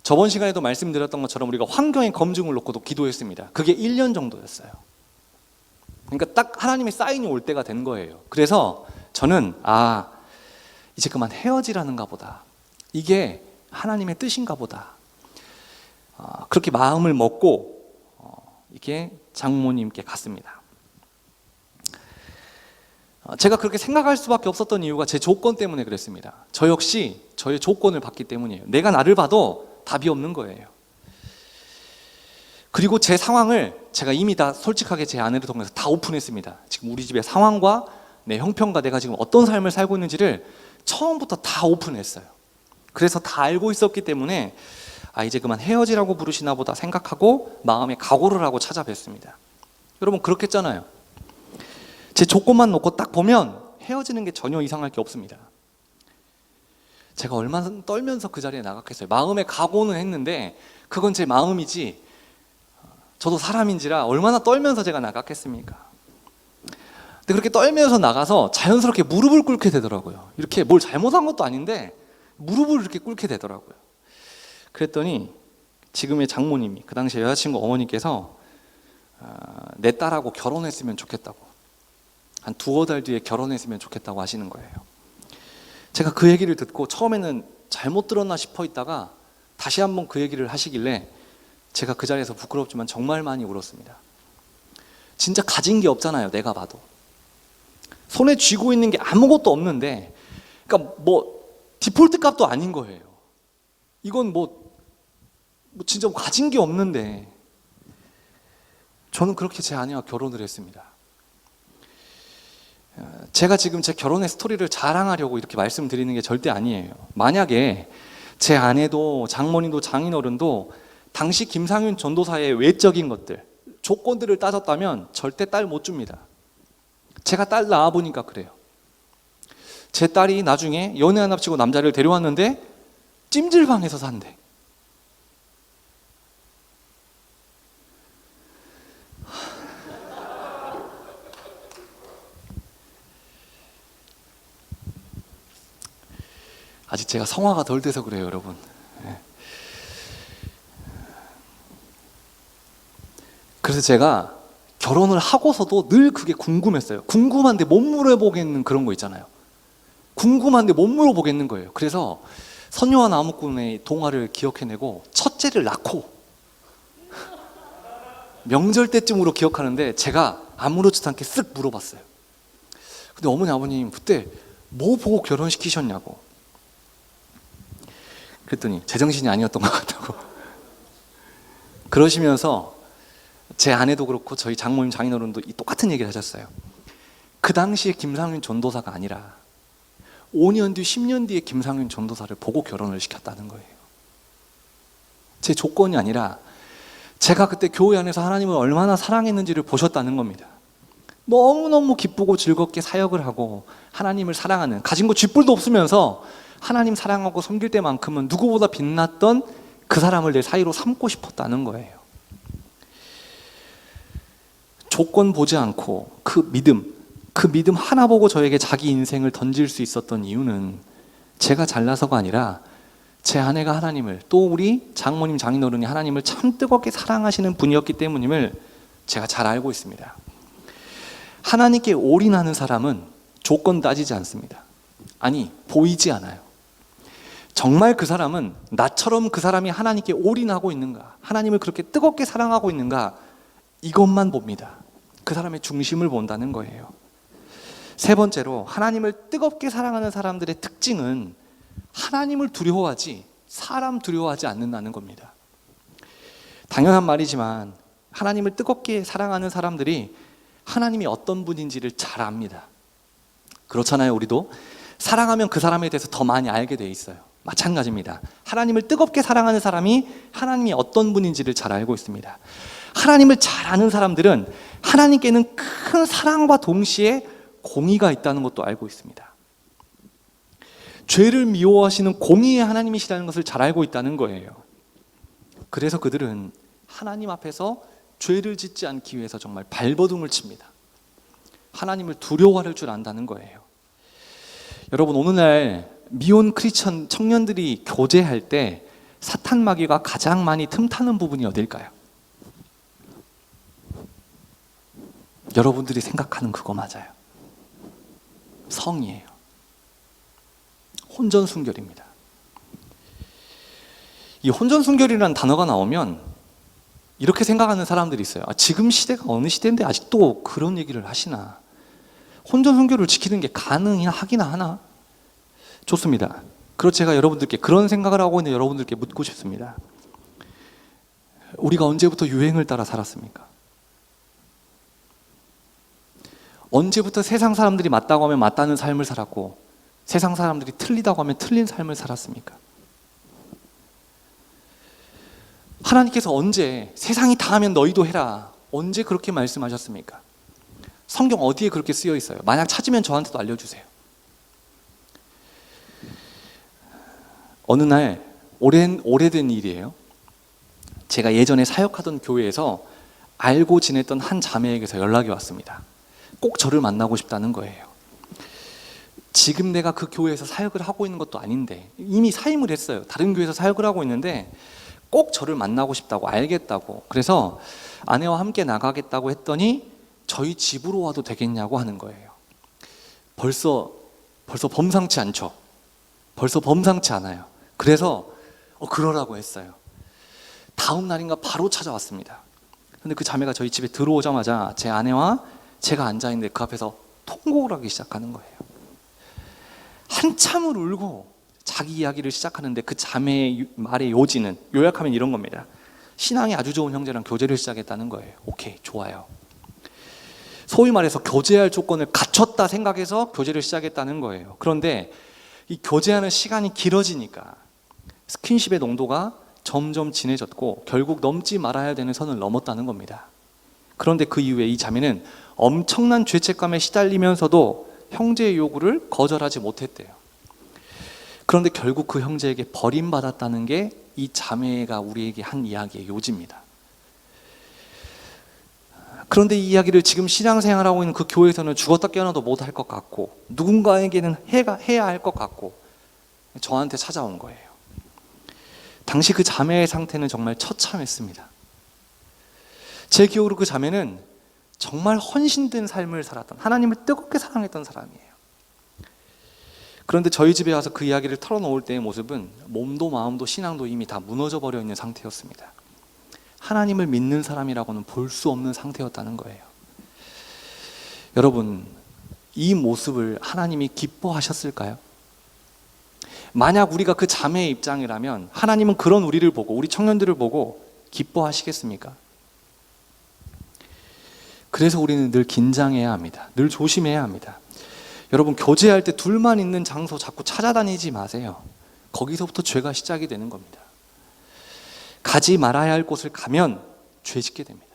저번 시간에도 말씀드렸던 것처럼 우리가 환경의 검증을 놓고도 기도했습니다. 그게 1년 정도였어요. 그러니까 딱 하나님의 사인이 올 때가 된 거예요. 그래서 저는 이제 그만 헤어지라는가 보다, 이게 하나님의 뜻인가 보다, 그렇게 마음을 먹고 이게 장모님께 갔습니다. 제가 그렇게 생각할 수밖에 없었던 이유가 제 조건 때문에 그랬습니다. 저 역시 저의 조건을 봤기 때문이에요. 내가 나를 봐도 답이 없는 거예요. 그리고 제 상황을 제가 이미 다 솔직하게 제 아내를 통해서 다 오픈했습니다. 지금 우리 집의 상황과 내 형편과 내가 지금 어떤 삶을 살고 있는지를 처음부터 다 오픈했어요. 그래서 다 알고 있었기 때문에 이제 그만 헤어지라고 부르시나 보다 생각하고 마음에 각오를 하고 찾아뵀습니다. 여러분, 그렇겠잖아요. 제 조건만 놓고 딱 보면 헤어지는 게 전혀 이상할 게 없습니다. 제가 얼마나 떨면서 그 자리에 나갔겠어요. 마음에 각오는 했는데 그건 제 마음이지 저도 사람인지라 얼마나 떨면서 제가 나갔겠습니까? 근데 그렇게 떨면서 나가서 자연스럽게 무릎을 꿇게 되더라고요. 이렇게 뭘 잘못한 것도 아닌데 무릎을 이렇게 꿇게 되더라고요. 그랬더니 지금의 장모님이, 그 당시에 여자친구 어머니께서 내 딸하고 결혼했으면 좋겠다고, 한 두어 달 뒤에 결혼했으면 좋겠다고 하시는 거예요. 제가 그 얘기를 듣고 처음에는 잘못 들었나 싶어 있다가 다시 한번 그 얘기를 하시길래 제가 그 자리에서 부끄럽지만 정말 많이 울었습니다. 진짜 가진 게 없잖아요. 내가 봐도 손에 쥐고 있는 게 아무것도 없는데, 그러니까 뭐 디폴트 값도 아닌 거예요. 이건 뭐 진짜 가진 게 없는데 저는 그렇게 제 아내와 결혼을 했습니다. 제가 지금 제 결혼의 스토리를 자랑하려고 이렇게 말씀드리는 게 절대 아니에요. 만약에 제 아내도 장모님도 장인어른도 당시 김상윤 전도사의 외적인 것들, 조건들을 따졌다면 절대 딸 못 줍니다. 제가 딸 낳아보니까 그래요. 제 딸이 나중에 연애 안 합치고 남자를 데려왔는데 찜질방에서 산대. 아직 제가 성화가 덜 돼서 그래요, 여러분. 그래서 제가 결혼을 하고서도 늘 그게 궁금했어요. 궁금한데 못 물어보겠는 그런 거 있잖아요. 궁금한데 못 물어보겠는 거예요. 그래서 선녀와 나무꾼의 동화를 기억해내고 첫째를 낳고 명절 때쯤으로 기억하는데 제가 아무렇지도 않게 쓱 물어봤어요. 근데 어머니 아버님 그때 뭐 보고 결혼시키셨냐고. 그랬더니 제정신이 아니었던 것 같다고 그러시면서 제 아내도 그렇고 저희 장모님 장인어른도 똑같은 얘기를 하셨어요. 그 당시에 김상윤 전도사가 아니라 5년 뒤 10년 뒤에 김상윤 전도사를 보고 결혼을 시켰다는 거예요. 제 조건이 아니라 제가 그때 교회 안에서 하나님을 얼마나 사랑했는지를 보셨다는 겁니다. 너무너무 기쁘고 즐겁게 사역을 하고 하나님을 사랑하는, 가진 거 쥐뿔도 없으면서 하나님 사랑하고 섬길 때만큼은 누구보다 빛났던 그 사람을 내 사이로 삼고 싶었다는 거예요. 조건 보지 않고 그 믿음 하나 보고 저에게 자기 인생을 던질 수 있었던 이유는 제가 잘나서가 아니라 제 아내가 하나님을, 또 우리 장모님 장인어른이 하나님을 참 뜨겁게 사랑하시는 분이었기 때문임을 제가 잘 알고 있습니다. 하나님께 올인하는 사람은 조건 따지지 않습니다. 아니, 보이지 않아요. 정말 그 사람은 나처럼 그 사람이 하나님께 올인하고 있는가, 하나님을 그렇게 뜨겁게 사랑하고 있는가, 이것만 봅니다. 그 사람의 중심을 본다는 거예요. 세 번째로, 하나님을 뜨겁게 사랑하는 사람들의 특징은 하나님을 두려워하지 사람 두려워하지 않는다는 겁니다. 당연한 말이지만 하나님을 뜨겁게 사랑하는 사람들이 하나님이 어떤 분인지를 잘 압니다. 그렇잖아요. 우리도 사랑하면 그 사람에 대해서 더 많이 알게 돼 있어요. 마찬가지입니다. 하나님을 뜨겁게 사랑하는 사람이 하나님이 어떤 분인지를 잘 알고 있습니다. 하나님을 잘 아는 사람들은 하나님께는 큰 사랑과 동시에 공의가 있다는 것도 알고 있습니다. 죄를 미워하시는 공의의 하나님이시라는 것을 잘 알고 있다는 거예요. 그래서 그들은 하나님 앞에서 죄를 짓지 않기 위해서 정말 발버둥을 칩니다. 하나님을 두려워할 줄 안다는 거예요. 여러분, 오늘날 미혼 크리스천 청년들이 교제할 때 사탄 마귀가 가장 많이 틈타는 부분이 어딜까요? 여러분들이 생각하는 그거 맞아요. 성이에요. 혼전순결입니다. 이 혼전순결이라는 단어가 나오면 이렇게 생각하는 사람들이 있어요. 지금 시대가 어느 시대인데 아직도 그런 얘기를 하시나? 혼전순결을 지키는 게 가능하기나 하나? 좋습니다. 그렇죠. 제가 여러분들께 그런 생각을 하고 있는 여러분들께 묻고 싶습니다. 우리가 언제부터 유행을 따라 살았습니까? 언제부터 세상 사람들이 맞다고 하면 맞다는 삶을 살았고 세상 사람들이 틀리다고 하면 틀린 삶을 살았습니까? 하나님께서 언제 세상이 다 하면 너희도 해라, 언제 그렇게 말씀하셨습니까? 성경 어디에 그렇게 쓰여 있어요? 만약 찾으면 저한테도 알려주세요. 어느 날 오래된 일이에요. 제가 예전에 사역하던 교회에서 알고 지냈던 한 자매에게서 연락이 왔습니다. 꼭 저를 만나고 싶다는 거예요. 지금 내가 그 교회에서 사역을 하고 있는 것도 아닌데 이미 사임을 했어요. 다른 교회에서 사역을 하고 있는데 꼭 저를 만나고 싶다고, 알겠다고. 그래서 아내와 함께 나가겠다고 했더니 저희 집으로 와도 되겠냐고 하는 거예요. 벌써 범상치 않죠. 벌써 범상치 않아요. 그래서 그러라고 했어요. 다음 날인가 바로 찾아왔습니다. 근데 그 자매가 저희 집에 들어오자마자 제 아내와 제가 앉아있는데 그 앞에서 통곡을 하기 시작하는 거예요. 한참을 울고 자기 이야기를 시작하는데 그 자매의 말의 요지는, 요약하면 이런 겁니다. 신앙이 아주 좋은 형제랑 교제를 시작했다는 거예요. 오케이, 좋아요. 소위 말해서 교제할 조건을 갖췄다 생각해서 교제를 시작했다는 거예요. 그런데 이 교제하는 시간이 길어지니까 스킨십의 농도가 점점 진해졌고 결국 넘지 말아야 되는 선을 넘었다는 겁니다. 그런데 그 이후에 이 자매는 엄청난 죄책감에 시달리면서도 형제의 요구를 거절하지 못했대요. 그런데 결국 그 형제에게 버림받았다는 게 이 자매가 우리에게 한 이야기의 요지입니다. 그런데 이 이야기를 지금 신앙생활하고 있는 그 교회에서는 죽었다 깨어나도 못할 것 같고 누군가에게는 해야 할 것 같고 저한테 찾아온 거예요. 당시 그 자매의 상태는 정말 처참했습니다. 제 기억으로 그 자매는 정말 헌신된 삶을 살았던, 하나님을 뜨겁게 사랑했던 사람이에요. 그런데 저희 집에 와서 그 이야기를 털어놓을 때의 모습은 몸도 마음도 신앙도 이미 다 무너져 버려 있는 상태였습니다. 하나님을 믿는 사람이라고는 볼 수 없는 상태였다는 거예요. 여러분, 이 모습을 하나님이 기뻐하셨을까요? 만약 우리가 그 자매의 입장이라면 하나님은 그런 우리를 보고, 우리 청년들을 보고 기뻐하시겠습니까? 그래서 우리는 늘 긴장해야 합니다. 늘 조심해야 합니다. 여러분, 교제할 때 둘만 있는 장소 자꾸 찾아다니지 마세요. 거기서부터 죄가 시작이 되는 겁니다. 가지 말아야 할 곳을 가면 죄 짓게 됩니다.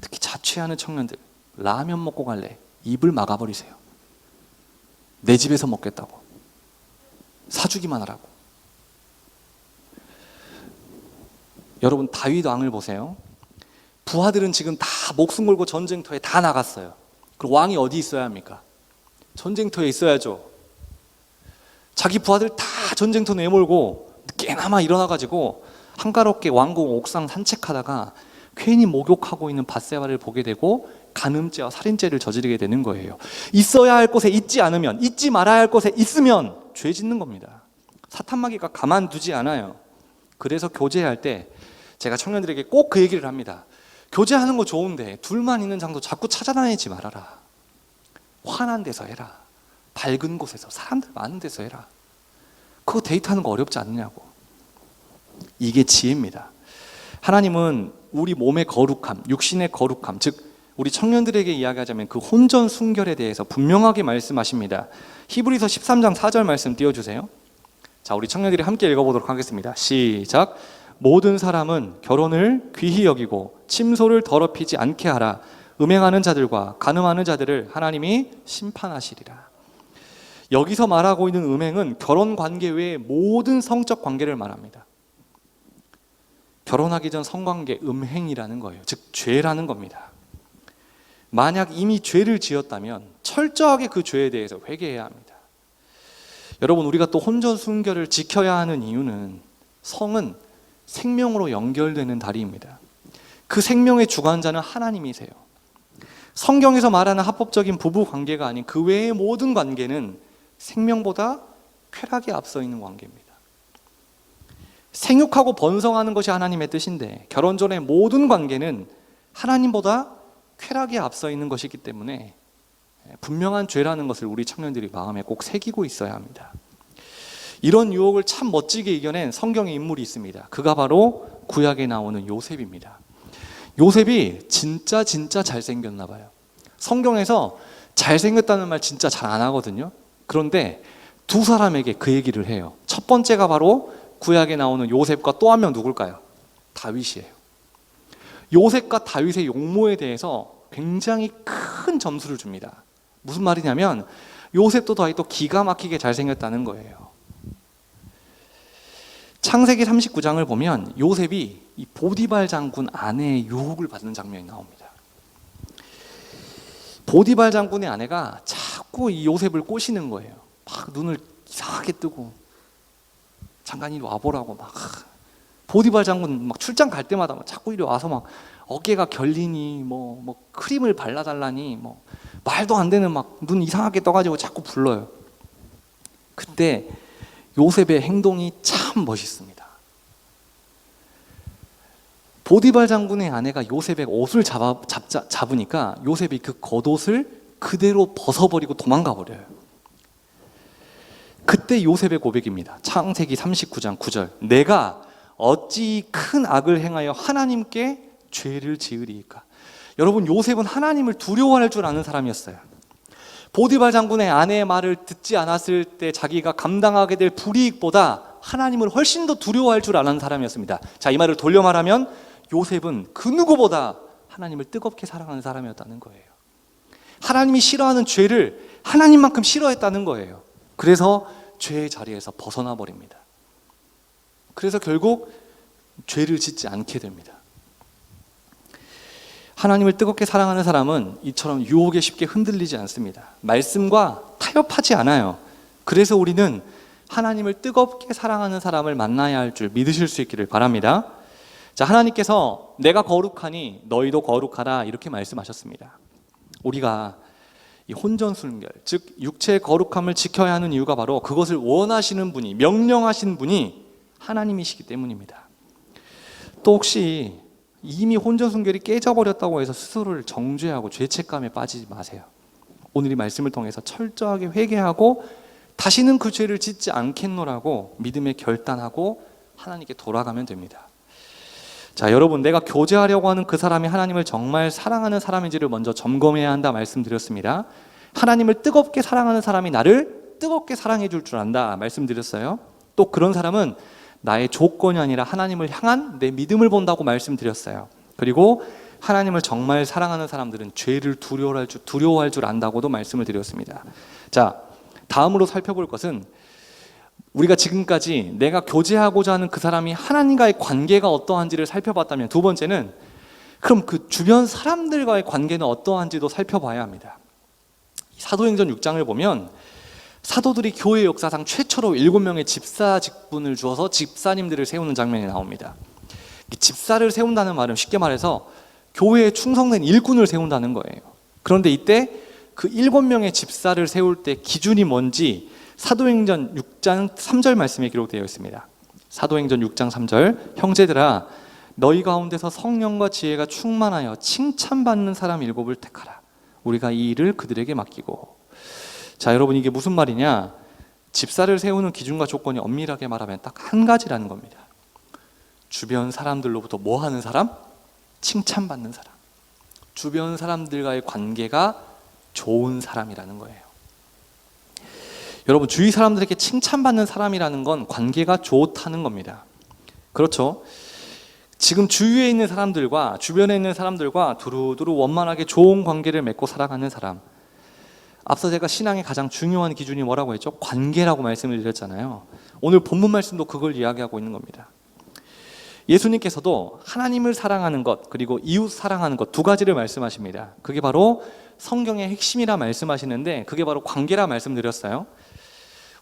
특히 자취하는 청년들, 라면 먹고 갈래? 입을 막아버리세요. 내 집에서 먹겠다고, 사주기만 하라고. 여러분, 다윗 왕을 보세요. 부하들은 지금 다 목숨 걸고 전쟁터에 다 나갔어요. 그럼 왕이 어디 있어야 합니까? 전쟁터에 있어야죠. 자기 부하들 다 전쟁터 내몰고 깨나마 일어나가지고 한가롭게 왕궁 옥상 산책하다가 괜히 목욕하고 있는 밧세바를 보게 되고 간음죄와 살인죄를 저지르게 되는 거예요. 있어야 할 곳에 있지 않으면, 잊지 말아야 할 곳에 있으면 죄 짓는 겁니다. 사탄마귀가 가만두지 않아요. 그래서 교제할 때 제가 청년들에게 꼭 그 얘기를 합니다. 교제하는 거 좋은데 둘만 있는 장소 자꾸 찾아다니지 말아라. 환한 데서 해라. 밝은 곳에서, 사람들 많은 데서 해라. 그거 데이트하는 거 어렵지 않느냐고. 이게 지혜입니다. 하나님은 우리 몸의 거룩함, 육신의 거룩함, 즉 우리 청년들에게 이야기하자면 그 혼전 순결에 대해서 분명하게 말씀하십니다. 히브리서 13장 4절 말씀 띄워주세요. 자, 우리 청년들이 함께 읽어보도록 하겠습니다. 시작. 모든 사람은 결혼을 귀히 여기고 침소를 더럽히지 않게 하라. 음행하는 자들과 간음하는 자들을 하나님이 심판하시리라. 여기서 말하고 있는 음행은 결혼 관계 외의 모든 성적 관계를 말합니다. 결혼하기 전 성관계 음행이라는 거예요. 즉 죄라는 겁니다. 만약 이미 죄를 지었다면 철저하게 그 죄에 대해서 회개해야 합니다. 여러분, 우리가 또 혼전 순결을 지켜야 하는 이유는 성은 생명으로 연결되는 다리입니다. 그 생명의 주관자는 하나님이세요. 성경에서 말하는 합법적인 부부 관계가 아닌 그 외의 모든 관계는 생명보다 쾌락에 앞서 있는 관계입니다. 생육하고 번성하는 것이 하나님의 뜻인데 결혼 전의 모든 관계는 하나님보다 쾌락에 앞서 있는 것이기 때문에 분명한 죄라는 것을 우리 청년들이 마음에 꼭 새기고 있어야 합니다. 이런 유혹을 참 멋지게 이겨낸 성경의 인물이 있습니다. 그가 바로 구약에 나오는 요셉입니다. 요셉이 진짜 잘생겼나 봐요. 성경에서 잘생겼다는 말 진짜 잘 안 하거든요. 그런데 두 사람에게 그 얘기를 해요. 첫 번째가 바로 구약에 나오는 요셉과 또 한 명 누굴까요? 다윗이에요. 요셉과 다윗의 용모에 대해서 굉장히 큰 점수를 줍니다. 무슨 말이냐면 요셉도 다윗도 기가 막히게 잘생겼다는 거예요. 창세기 39장을 보면 요셉이 이 보디발 장군 아내의 유혹을 받는 장면이 나옵니다. 보디발 장군의 아내가 자꾸 이 요셉을 꼬시는 거예요. 막 눈을 이상하게 뜨고 잠깐 이리 와보라고 막. 보디발 장군 막 출장 갈 때마다 막 자꾸 이리 와서 막 어깨가 결리니 뭐 크림을 발라달라니 뭐 말도 안 되는 막 눈 이상하게 떠가지고 자꾸 불러요. 그때 요셉의 행동이 참 멋있습니다. 보디발 장군의 아내가 요셉의 옷을 잡으니까 요셉이 그 겉옷을 그대로 벗어버리고 도망가 버려요. 그때 요셉의 고백입니다. 창세기 39장 9절. 내가 어찌 큰 악을 행하여 하나님께 죄를 지으리이까. 여러분, 요셉은 하나님을 두려워할 줄 아는 사람이었어요. 보디발 장군의 아내의 말을 듣지 않았을 때 자기가 감당하게 될 불이익보다 하나님을 훨씬 더 두려워할 줄 아는 사람이었습니다. 자, 이 말을 돌려 말하면 요셉은 그 누구보다 하나님을 뜨겁게 사랑하는 사람이었다는 거예요. 하나님이 싫어하는 죄를 하나님만큼 싫어했다는 거예요. 그래서 죄의 자리에서 벗어나 버립니다. 그래서 결국 죄를 짓지 않게 됩니다. 하나님을 뜨겁게 사랑하는 사람은 이처럼 유혹에 쉽게 흔들리지 않습니다. 말씀과 타협하지 않아요. 그래서 우리는 하나님을 뜨겁게 사랑하는 사람을 만나야 할 줄 믿으실 수 있기를 바랍니다. 자, 하나님께서 내가 거룩하니 너희도 거룩하라 이렇게 말씀하셨습니다. 우리가 이 혼전순결, 즉 육체의 거룩함을 지켜야 하는 이유가 바로 그것을 원하시는 분이, 명령하신 분이 하나님이시기 때문입니다. 또 혹시 이미 혼전순결이 깨져버렸다고 해서 스스로를 정죄하고 죄책감에 빠지지 마세요. 오늘 이 말씀을 통해서 철저하게 회개하고 다시는 그 죄를 짓지 않겠노라고 믿음에 결단하고 하나님께 돌아가면 됩니다. 자, 여러분, 내가 교제하려고 하는 그 사람이 하나님을 정말 사랑하는 사람인지를 먼저 점검해야 한다 말씀드렸습니다. 하나님을 뜨겁게 사랑하는 사람이 나를 뜨겁게 사랑해 줄 줄 안다 말씀드렸어요. 또 그런 사람은 나의 조건이 아니라 하나님을 향한 내 믿음을 본다고 말씀드렸어요. 그리고 하나님을 정말 사랑하는 사람들은 죄를 두려워할 줄 안다고도 말씀을 드렸습니다. 자, 다음으로 살펴볼 것은 우리가 지금까지 내가 교제하고자 하는 그 사람이 하나님과의 관계가 어떠한지를 살펴봤다면, 두 번째는 그럼 그 주변 사람들과의 관계는 어떠한지도 살펴봐야 합니다. 사도행전 6장을 보면 사도들이 교회 역사상 최초로 7명의 집사 직분을 주어서 집사님들을 세우는 장면이 나옵니다. 집사를 세운다는 말은 쉽게 말해서 교회에 충성된 일꾼을 세운다는 거예요. 그런데 이때 그 7명의 집사를 세울 때 기준이 뭔지 사도행전 6장 3절 말씀에 기록되어 있습니다. 사도행전 6장 3절. 형제들아, 너희 가운데서 성령과 지혜가 충만하여 칭찬받는 사람 7을 택하라. 우리가 이 일을 그들에게 맡기고. 자, 여러분, 이게 무슨 말이냐? 집사를 세우는 기준과 조건이 엄밀하게 말하면 딱 한 가지라는 겁니다. 주변 사람들로부터 뭐 하는 사람? 칭찬받는 사람. 주변 사람들과의 관계가 좋은 사람이라는 거예요. 여러분, 주위 사람들에게 칭찬받는 사람이라는 건 관계가 좋다는 겁니다. 그렇죠? 지금 주위에 있는 사람들과 주변에 있는 사람들과 두루두루 원만하게 좋은 관계를 맺고 살아가는 사람. 앞서 제가 신앙의 가장 중요한 기준이 뭐라고 했죠? 관계라고 말씀을 드렸잖아요. 오늘 본문 말씀도 그걸 이야기하고 있는 겁니다. 예수님께서도 하나님을 사랑하는 것 그리고 이웃 사랑하는 것 두 가지를 말씀하십니다. 그게 바로 성경의 핵심이라 말씀하시는데 그게 바로 관계라 말씀드렸어요.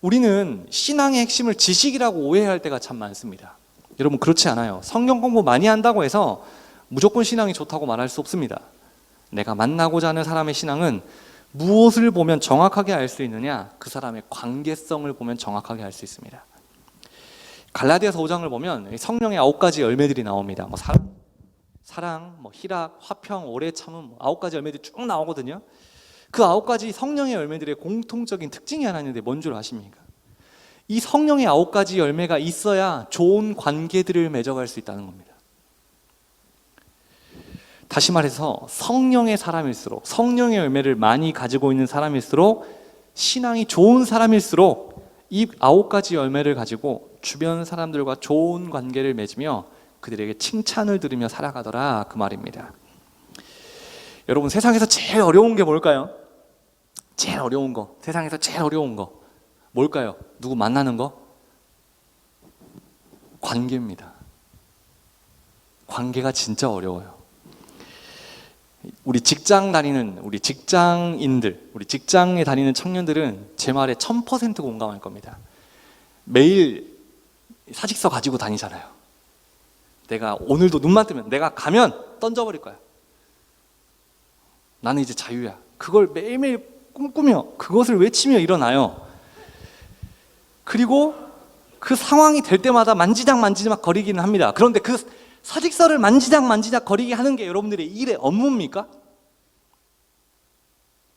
우리는 신앙의 핵심을 지식이라고 오해할 때가 참 많습니다. 여러분, 그렇지 않아요. 성경 공부 많이 한다고 해서 무조건 신앙이 좋다고 말할 수 없습니다. 내가 만나고자 하는 사람의 신앙은 무엇을 보면 정확하게 알 수 있느냐? 그 사람의 관계성을 보면 정확하게 알 수 있습니다. 갈라디아서 5장을 보면 성령의 9가지 열매들이 나옵니다. 뭐 사랑, 뭐 희락, 화평, 오래 참음, 9가지 열매들이 쭉 나오거든요. 그 9가지 성령의 열매들의 공통적인 특징이 하나 있는데 뭔 줄 아십니까? 이 성령의 9가지 열매가 있어야 좋은 관계들을 맺어갈 수 있다는 겁니다. 다시 말해서 성령의 사람일수록, 성령의 열매를 많이 가지고 있는 사람일수록, 신앙이 좋은 사람일수록 이 9가지 열매를 가지고 주변 사람들과 좋은 관계를 맺으며 그들에게 칭찬을 들으며 살아가더라, 그 말입니다. 여러분, 세상에서 제일 어려운 게 뭘까요? 제일 어려운 거, 세상에서 제일 어려운 거 뭘까요? 누구 만나는 거? 관계입니다. 관계가 진짜 어려워요. 우리 직장인들, 우리 직장에 다니는 청년들은 제 말에 1000% 공감할 겁니다. 매일 사직서 가지고 다니잖아요. 내가 오늘도 눈만 뜨면 내가 가면 던져버릴 거야. 나는 이제 자유야. 그걸 매일매일 꿈꾸며 그것을 외치며 일어나요. 그리고 그 상황이 될 때마다 만지작 거리기는 합니다. 그런데 그 사직서를 만지작 거리게 하는 게 여러분들의 일의 업무입니까?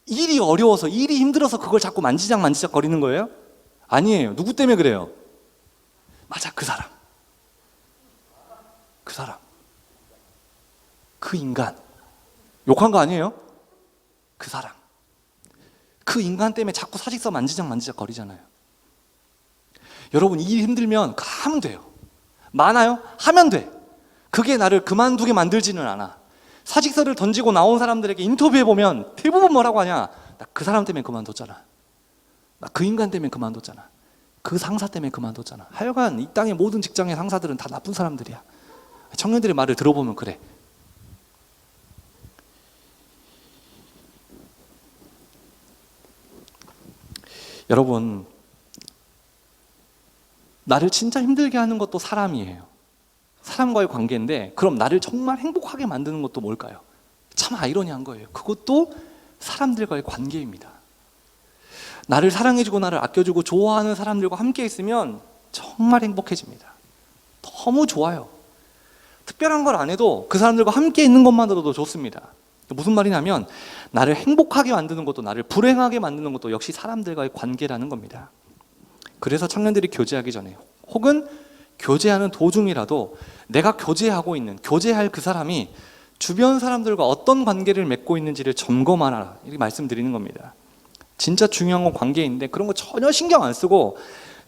일이 어려워서, 일이 힘들어서 그걸 자꾸 만지작 거리는 거예요? 아니에요. 누구 때문에 그래요? 맞아, 그 사람, 그 인간, 욕한 거 아니에요? 그 사람, 그 인간 때문에 자꾸 사직서 만지작 거리잖아요. 여러분, 일이 힘들면 하면 돼요. 많아요? 하면 돼. 그게 나를 그만두게 만들지는 않아. 사직서를 던지고 나온 사람들에게 인터뷰해보면 대부분 뭐라고 하냐? 나 그 사람 때문에 그만뒀잖아. 나 그 인간 때문에 그만뒀잖아. 그 상사 때문에 그만뒀잖아. 하여간 이 땅의 모든 직장의 상사들은 다 나쁜 사람들이야. 청년들의 말을 들어보면 그래. 여러분, 나를 진짜 힘들게 하는 것도 사람이에요. 사람과의 관계인데, 그럼 나를 정말 행복하게 만드는 것도 뭘까요? 참 아이러니한 거예요. 그것도 사람들과의 관계입니다. 나를 사랑해주고 나를 아껴주고 좋아하는 사람들과 함께 있으면 정말 행복해집니다. 너무 좋아요. 특별한 걸 안 해도 그 사람들과 함께 있는 것만으로도 좋습니다. 무슨 말이냐면, 나를 행복하게 만드는 것도 나를 불행하게 만드는 것도 역시 사람들과의 관계라는 겁니다. 그래서 청년들이 교제하기 전에, 혹은 교제하는 도중이라도 내가 교제할 그 사람이 주변 사람들과 어떤 관계를 맺고 있는지를 점검하라, 이렇게 말씀드리는 겁니다. 진짜 중요한 건 관계인데 그런 거 전혀 신경 안 쓰고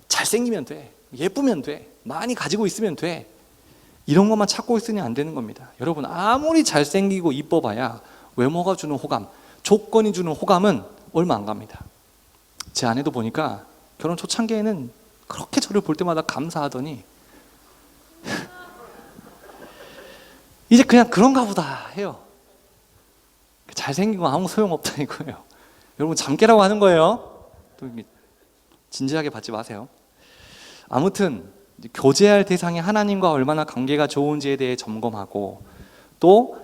잘생기면 돼, 예쁘면 돼, 많이 가지고 있으면 돼, 이런 것만 찾고 있으니 안 되는 겁니다. 여러분, 아무리 잘생기고 이뻐봐야 외모가 주는 호감, 조건이 주는 호감은 얼마 안 갑니다. 제 아내도 보니까 결혼 초창기에는 그렇게 저를 볼 때마다 감사하더니 이제 그냥 그런가 보다 해요. 잘생긴 건 아무 소용없다 이거예요. 여러분, 잠깨라고 하는 거예요. 또 진지하게 받지 마세요. 아무튼 교제할 대상이 하나님과 얼마나 관계가 좋은지에 대해 점검하고, 또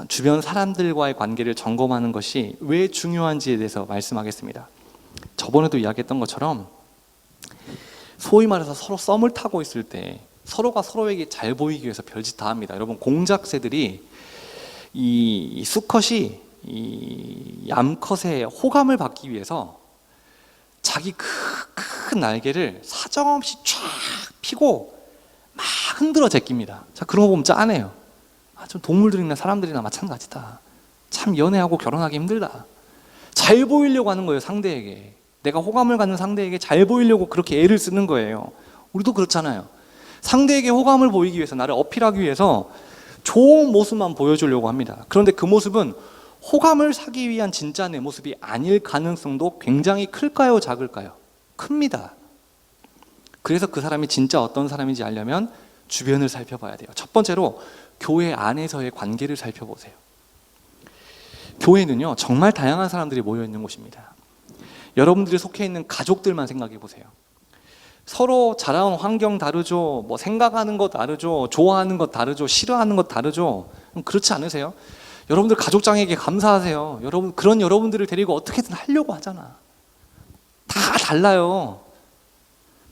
주변 사람들과의 관계를 점검하는 것이 왜 중요한지에 대해서 말씀하겠습니다. 저번에도 이야기했던 것처럼 소위 말해서 서로 썸을 타고 있을 때 서로가 서로에게 잘 보이기 위해서 별짓 다 합니다. 여러분, 공작새들이 이 수컷이 이 암컷의 호감을 받기 위해서 자기 큰 날개를 사정없이 쫙 펴고 막 흔들어 제낍니다. 자, 그런 거 보면 짠해요. 좀 동물들이나 사람들이나 마찬가지다. 참 연애하고 결혼하기 힘들다. 잘 보이려고 하는 거예요, 상대에게. 내가 호감을 갖는 상대에게 잘 보이려고 그렇게 애를 쓰는 거예요. 우리도 그렇잖아요. 상대에게 호감을 보이기 위해서, 나를 어필하기 위해서 좋은 모습만 보여주려고 합니다. 그런데 그 모습은 호감을 사기 위한 진짜 내 모습이 아닐 가능성도 굉장히 클까요, 작을까요? 큽니다. 그래서 그 사람이 진짜 어떤 사람인지 알려면 주변을 살펴봐야 돼요. 첫 번째로 교회 안에서의 관계를 살펴보세요. 교회는요, 정말 다양한 사람들이 모여 있는 곳입니다. 여러분들이 속해 있는 가족들만 생각해 보세요. 서로 자라온 환경 다르죠. 뭐 생각하는 것 다르죠. 좋아하는 것 다르죠. 싫어하는 것 다르죠. 그렇지 않으세요? 여러분들 가족장에게 감사하세요. 여러분, 그런 여러분들을 데리고 어떻게든 하려고 하잖아. 다 달라요.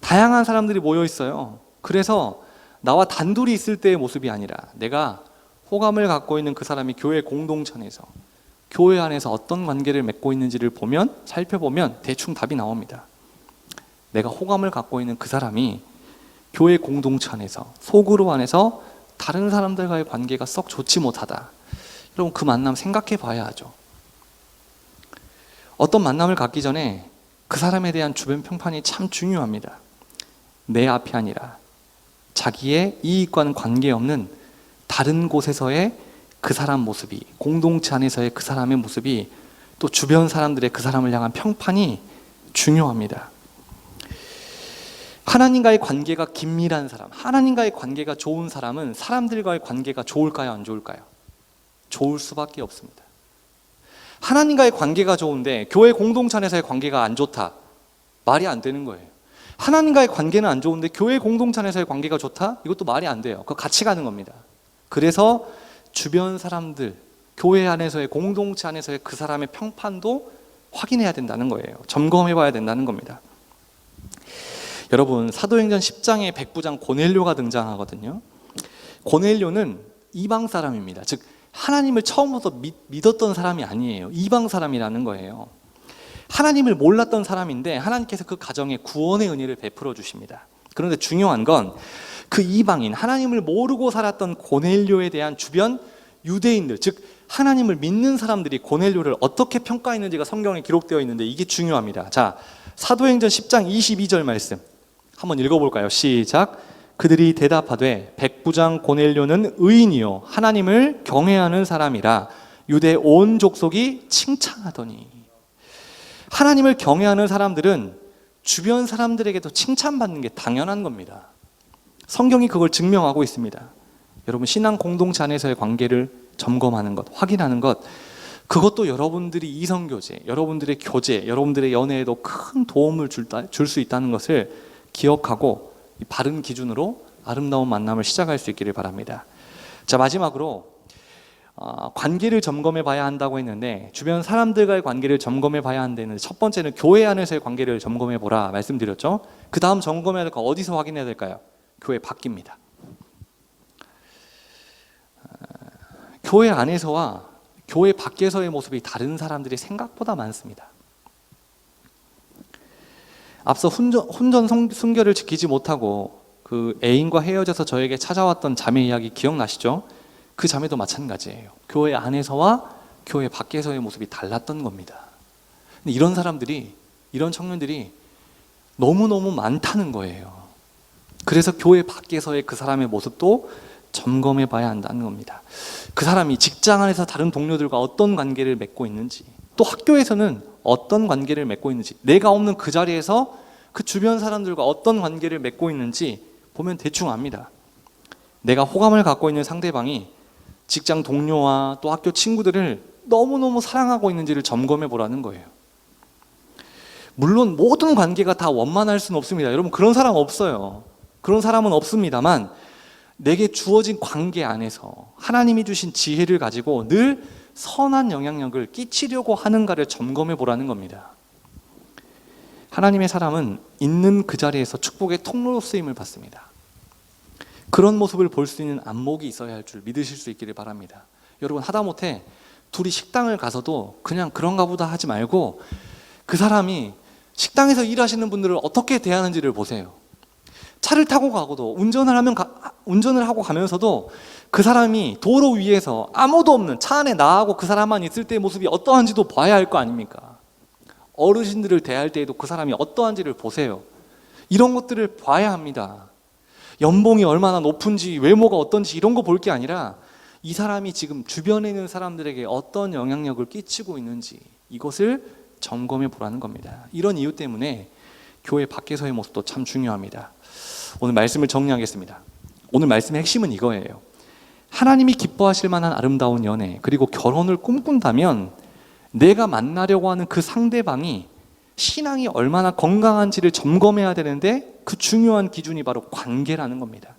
다양한 사람들이 모여 있어요. 그래서 나와 단둘이 있을 때의 모습이 아니라 내가 호감을 갖고 있는 그 사람이 교회 공동체 안에서, 교회 안에서 어떤 관계를 맺고 있는지를 보면, 살펴보면 대충 답이 나옵니다. 내가 호감을 갖고 있는 그 사람이 교회 공동체 안에서, 소그룹 안에서 다른 사람들과의 관계가 썩 좋지 못하다. 여러분, 그 만남 생각해 봐야 하죠. 어떤 만남을 갖기 전에 그 사람에 대한 주변 평판이 참 중요합니다. 내 앞이 아니라 자기의 이익과는 관계없는 다른 곳에서의 그 사람 모습이, 공동체 안에서의 그 사람의 모습이, 또 주변 사람들의 그 사람을 향한 평판이 중요합니다. 하나님과의 관계가 긴밀한 사람, 하나님과의 관계가 좋은 사람은 사람들과의 관계가 좋을까요, 안 좋을까요? 좋을 수밖에 없습니다. 하나님과의 관계가 좋은데 교회 공동체 안에서의 관계가 안 좋다, 말이 안 되는 거예요. 하나님과의 관계는 안 좋은데 교회 공동체 안에서의 관계가 좋다? 이것도 말이 안 돼요. 그거 같이 가는 겁니다. 그래서 주변 사람들, 교회 안에서의, 공동체 안에서의 그 사람의 평판도 확인해야 된다는 거예요. 점검해 봐야 된다는 겁니다. 여러분, 사도행전 10장에 백부장 고넬료가 등장하거든요. 고넬료는 이방 사람입니다. 즉 하나님을 처음부터 믿었던 사람이 아니에요. 이방 사람이라는 거예요. 하나님을 몰랐던 사람인데 하나님께서 그 가정에 구원의 은혜를 베풀어 주십니다. 그런데 중요한 건 그 이방인, 하나님을 모르고 살았던 고넬료에 대한 주변 유대인들, 즉 하나님을 믿는 사람들이 고넬료를 어떻게 평가했는지가 성경에 기록되어 있는데 이게 중요합니다. 자, 사도행전 10장 22절 말씀 한번 읽어볼까요? 시작. 그들이 대답하되 백부장 고넬료는 의인이요 하나님을 경외하는 사람이라 유대 온 족속이 칭찬하더니. 하나님을 경외하는 사람들은 주변 사람들에게도 칭찬받는 게 당연한 겁니다. 성경이 그걸 증명하고 있습니다. 여러분, 신앙 공동체 안에서의 관계를 점검하는 것, 확인하는 것, 그것도 여러분들이 이성교제, 여러분들의 교제, 여러분들의 연애에도 큰 도움을 줄 수 있다는 것을 기억하고 바른 기준으로 아름다운 만남을 시작할 수 있기를 바랍니다. 자, 마지막으로 관계를 점검해 봐야 한다고 했는데 주변 사람들과의 관계를 점검해 봐야 한다는데 첫 번째는 교회 안에서의 관계를 점검해 보라 말씀드렸죠. 그 다음 점검해야 될 거 어디서 확인해야 될까요? 교회 밖입니다. 교회 안에서와 교회 밖에서의 모습이 다른 사람들이 생각보다 많습니다. 앞서 혼전 순결을 지키지 못하고 그 애인과 헤어져서 저에게 찾아왔던 자매 이야기 기억나시죠? 그 자매도 마찬가지예요. 교회 안에서와 교회 밖에서의 모습이 달랐던 겁니다. 근데 이런 사람들이, 이런 청년들이 너무너무 많다는 거예요. 그래서 교회 밖에서의 그 사람의 모습도 점검해 봐야 한다는 겁니다. 그 사람이 직장 안에서 다른 동료들과 어떤 관계를 맺고 있는지, 또 학교에서는 어떤 관계를 맺고 있는지, 내가 없는 그 자리에서 그 주변 사람들과 어떤 관계를 맺고 있는지 보면 대충 압니다. 내가 호감을 갖고 있는 상대방이 직장 동료와 또 학교 친구들을 너무너무 사랑하고 있는지를 점검해 보라는 거예요. 물론 모든 관계가 다 원만할 수는 없습니다. 여러분, 그런 사람 없어요. 그런 사람은 없습니다만 내게 주어진 관계 안에서 하나님이 주신 지혜를 가지고 늘 선한 영향력을 끼치려고 하는가를 점검해 보라는 겁니다. 하나님의 사람은 있는 그 자리에서 축복의 통로로 쓰임을 받습니다. 그런 모습을 볼 수 있는 안목이 있어야 할 줄 믿으실 수 있기를 바랍니다. 여러분, 하다못해 둘이 식당을 가서도 그냥 그런가 보다 하지 말고 그 사람이 식당에서 일하시는 분들을 어떻게 대하는지를 보세요. 차를 타고 가고도 운전을 하고 가면서도 그 사람이 도로 위에서 아무도 없는 차 안에 나하고 그 사람만 있을 때의 모습이 어떠한지도 봐야 할 거 아닙니까? 어르신들을 대할 때에도 그 사람이 어떠한지를 보세요. 이런 것들을 봐야 합니다. 연봉이 얼마나 높은지, 외모가 어떤지 이런 거 볼 게 아니라 이 사람이 지금 주변에 있는 사람들에게 어떤 영향력을 끼치고 있는지 이것을 점검해 보라는 겁니다. 이런 이유 때문에 교회 밖에서의 모습도 참 중요합니다. 오늘 말씀을 정리하겠습니다. 오늘 말씀의 핵심은 이거예요. 하나님이 기뻐하실 만한 아름다운 연애, 그리고 결혼을 꿈꾼다면 내가 만나려고 하는 그 상대방이 신앙이 얼마나 건강한지를 점검해야 되는데, 그 중요한 기준이 바로 관계라는 겁니다.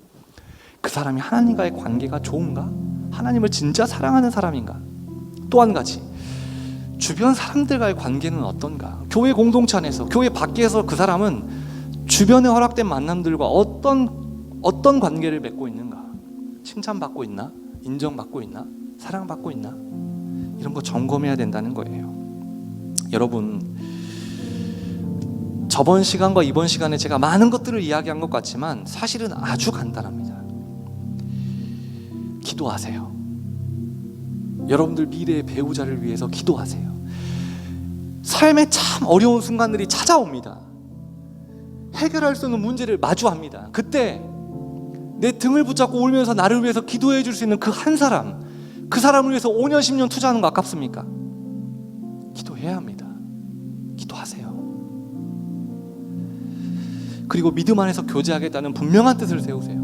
그 사람이 하나님과의 관계가 좋은가? 하나님을 진짜 사랑하는 사람인가? 또 한 가지, 주변 사람들과의 관계는 어떤가? 교회 공동체 안에서, 교회 밖에서 그 사람은 주변에 허락된 만남들과 어떤 관계를 맺고 있는가? 칭찬받고 있나? 인정받고 있나? 사랑받고 있나? 이런 거 점검해야 된다는 거예요. 여러분, 저번 시간과 이번 시간에 제가 많은 것들을 이야기한 것 같지만 사실은 아주 간단합니다. 기도하세요. 여러분들 미래의 배우자를 위해서 기도하세요. 삶에 참 어려운 순간들이 찾아옵니다. 해결할 수 없는 문제를 마주합니다. 그때 내 등을 붙잡고 울면서 나를 위해서 기도해 줄 수 있는 그 한 사람, 그 사람을 위해서 5년 10년 투자하는 거 아깝습니까? 기도해야 합니다. 기도하세요. 그리고 믿음 안에서 교제하겠다는 분명한 뜻을 세우세요.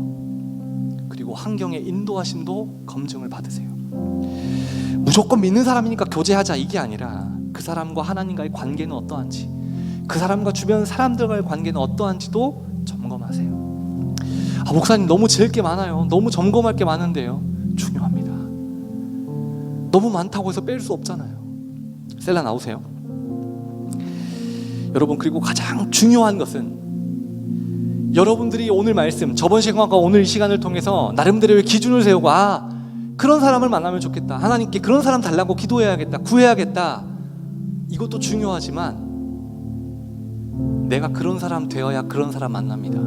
그리고 환경의 인도하심도 검증을 받으세요. 무조건 믿는 사람이니까 교제하자 이게 아니라 그 사람과 하나님과의 관계는 어떠한지, 그 사람과 주변 사람들과의 관계는 어떠한지도 점검하세요. 목사님 너무 재을 게 많아요. 너무 점검할 게 많은데요. 중요합니다. 너무 많다고 해서 뺄 수 없잖아요. 셀라 나오세요. 여러분, 그리고 가장 중요한 것은 여러분들이 오늘 말씀, 저번 시간과 오늘 이 시간을 통해서 나름대로의 기준을 세우고, 그런 사람을 만나면 좋겠다, 하나님께 그런 사람 달라고 기도해야겠다, 구해야겠다, 이것도 중요하지만 내가 그런 사람 되어야 그런 사람 만납니다.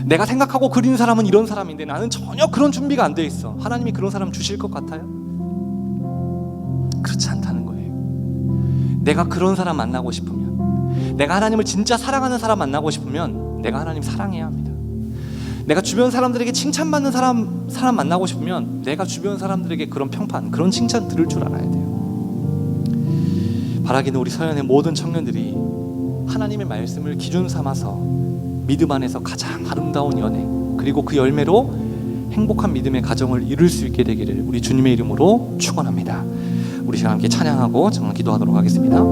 내가 생각하고 그린 사람은 이런 사람인데 나는 전혀 그런 준비가 안 돼 있어. 하나님이 그런 사람 주실 것 같아요? 그렇지 않다는 거예요. 내가 그런 사람 만나고 싶으면, 내가 하나님을 진짜 사랑하는 사람 만나고 싶으면 내가 하나님 사랑해야 합니다. 내가 주변 사람들에게 칭찬받는 사람 만나고 싶으면 내가 주변 사람들에게 그런 평판, 그런 칭찬 들을 줄 알아야 돼요. 바라기는 우리 서연의 모든 청년들이 하나님의 말씀을 기준 삼아서 믿음 안에서 가장 아름다운 연애, 그리고 그 열매로 행복한 믿음의 가정을 이룰 수 있게 되기를 우리 주님의 이름으로 축원합니다. 우리 시간 함께 찬양하고 정말 기도하도록 하겠습니다.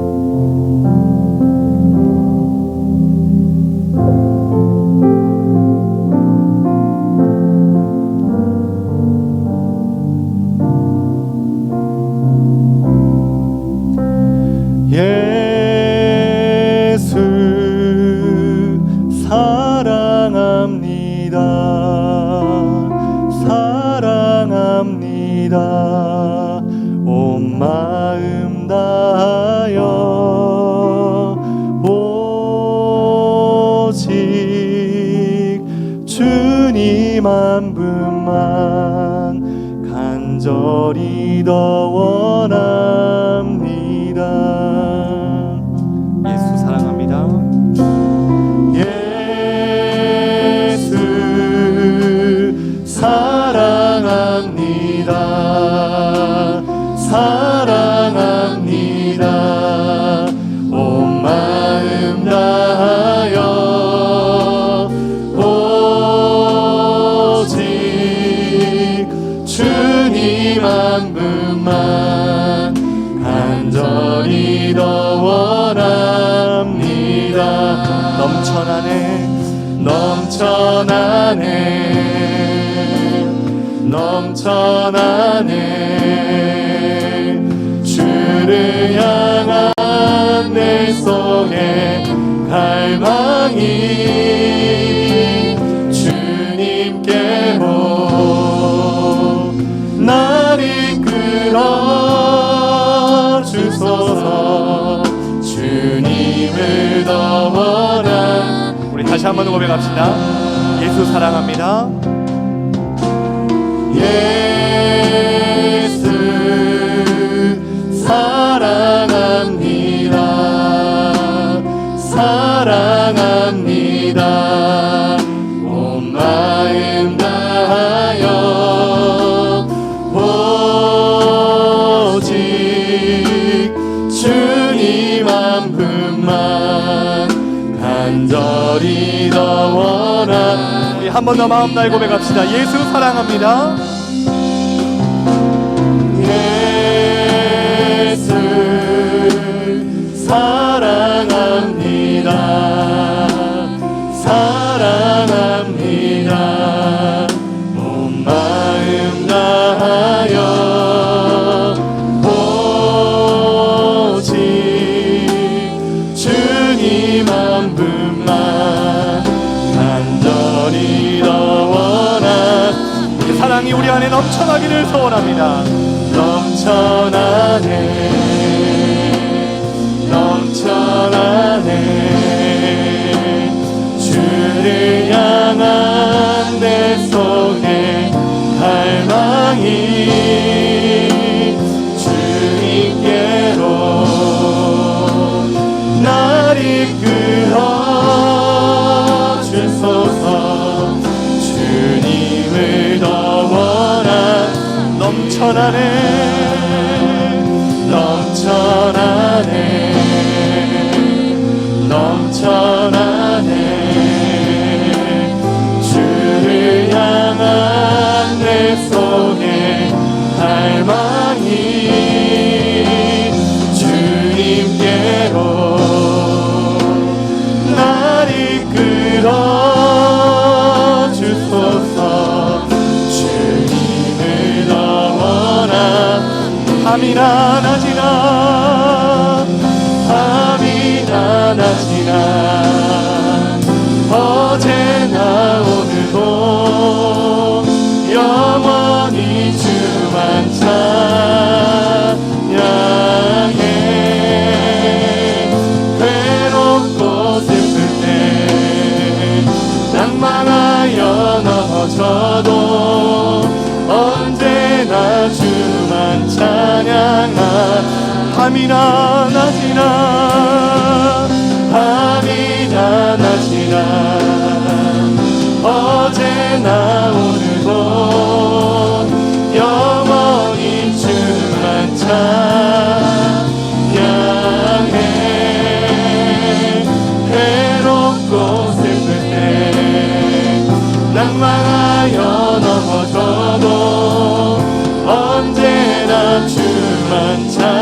온 마음 다하여 오직 주님 한 분만 간절히 더 원합니다. 예수 사랑합니다. 예수 사랑합니다. 사랑합니다. 온 마음 다하여 오직 주님 한 분만 간절히 더 원합니다. 넘쳐나네 주를 향한 내 속에 갈망이 주님께로 날 이끌어 주소서. 다시 한번 고백합시다. 예수 사랑합니다. 예수 사랑합니다. 사랑합니다. 온 마음 다하여 오직 주님 한 분만 간절히 더 원하. 우리 한 번 더 마음 다해 고백합시다. 예수 사랑합니다. 예수 사랑합니다. 사랑합니다. 온 마음 다하여 오직 주님 한 분만 간절히 더 원하. 사랑이 우리 안에 넘쳐나기를 소원합니다. 넘쳐나네 넘쳐나네. 주를 향한 내 속에 갈망이 주님께로 날 이끌어 주소서. 주님을 더 원하. 넘쳐나네 넘쳐나네 넘쳐나네. 주를 향한 내 속에 갈망이 주님께로 날 이끌어 주소서. 주님을 더 원하. 밤이나 낮이나 밤이나 낮이나 어제나 오늘도 영원히 주만 찬양해. 괴롭고 슬플 때 낭만하여 넘어져도 언제나 주만 찬양하. 밤이나 낮이나 밤이나 낮이나 어제나 오늘도 영원히 주만 찬양해. 괴롭고 슬플 때 낭만하여 넘어져도 언제나 주만 찬양해.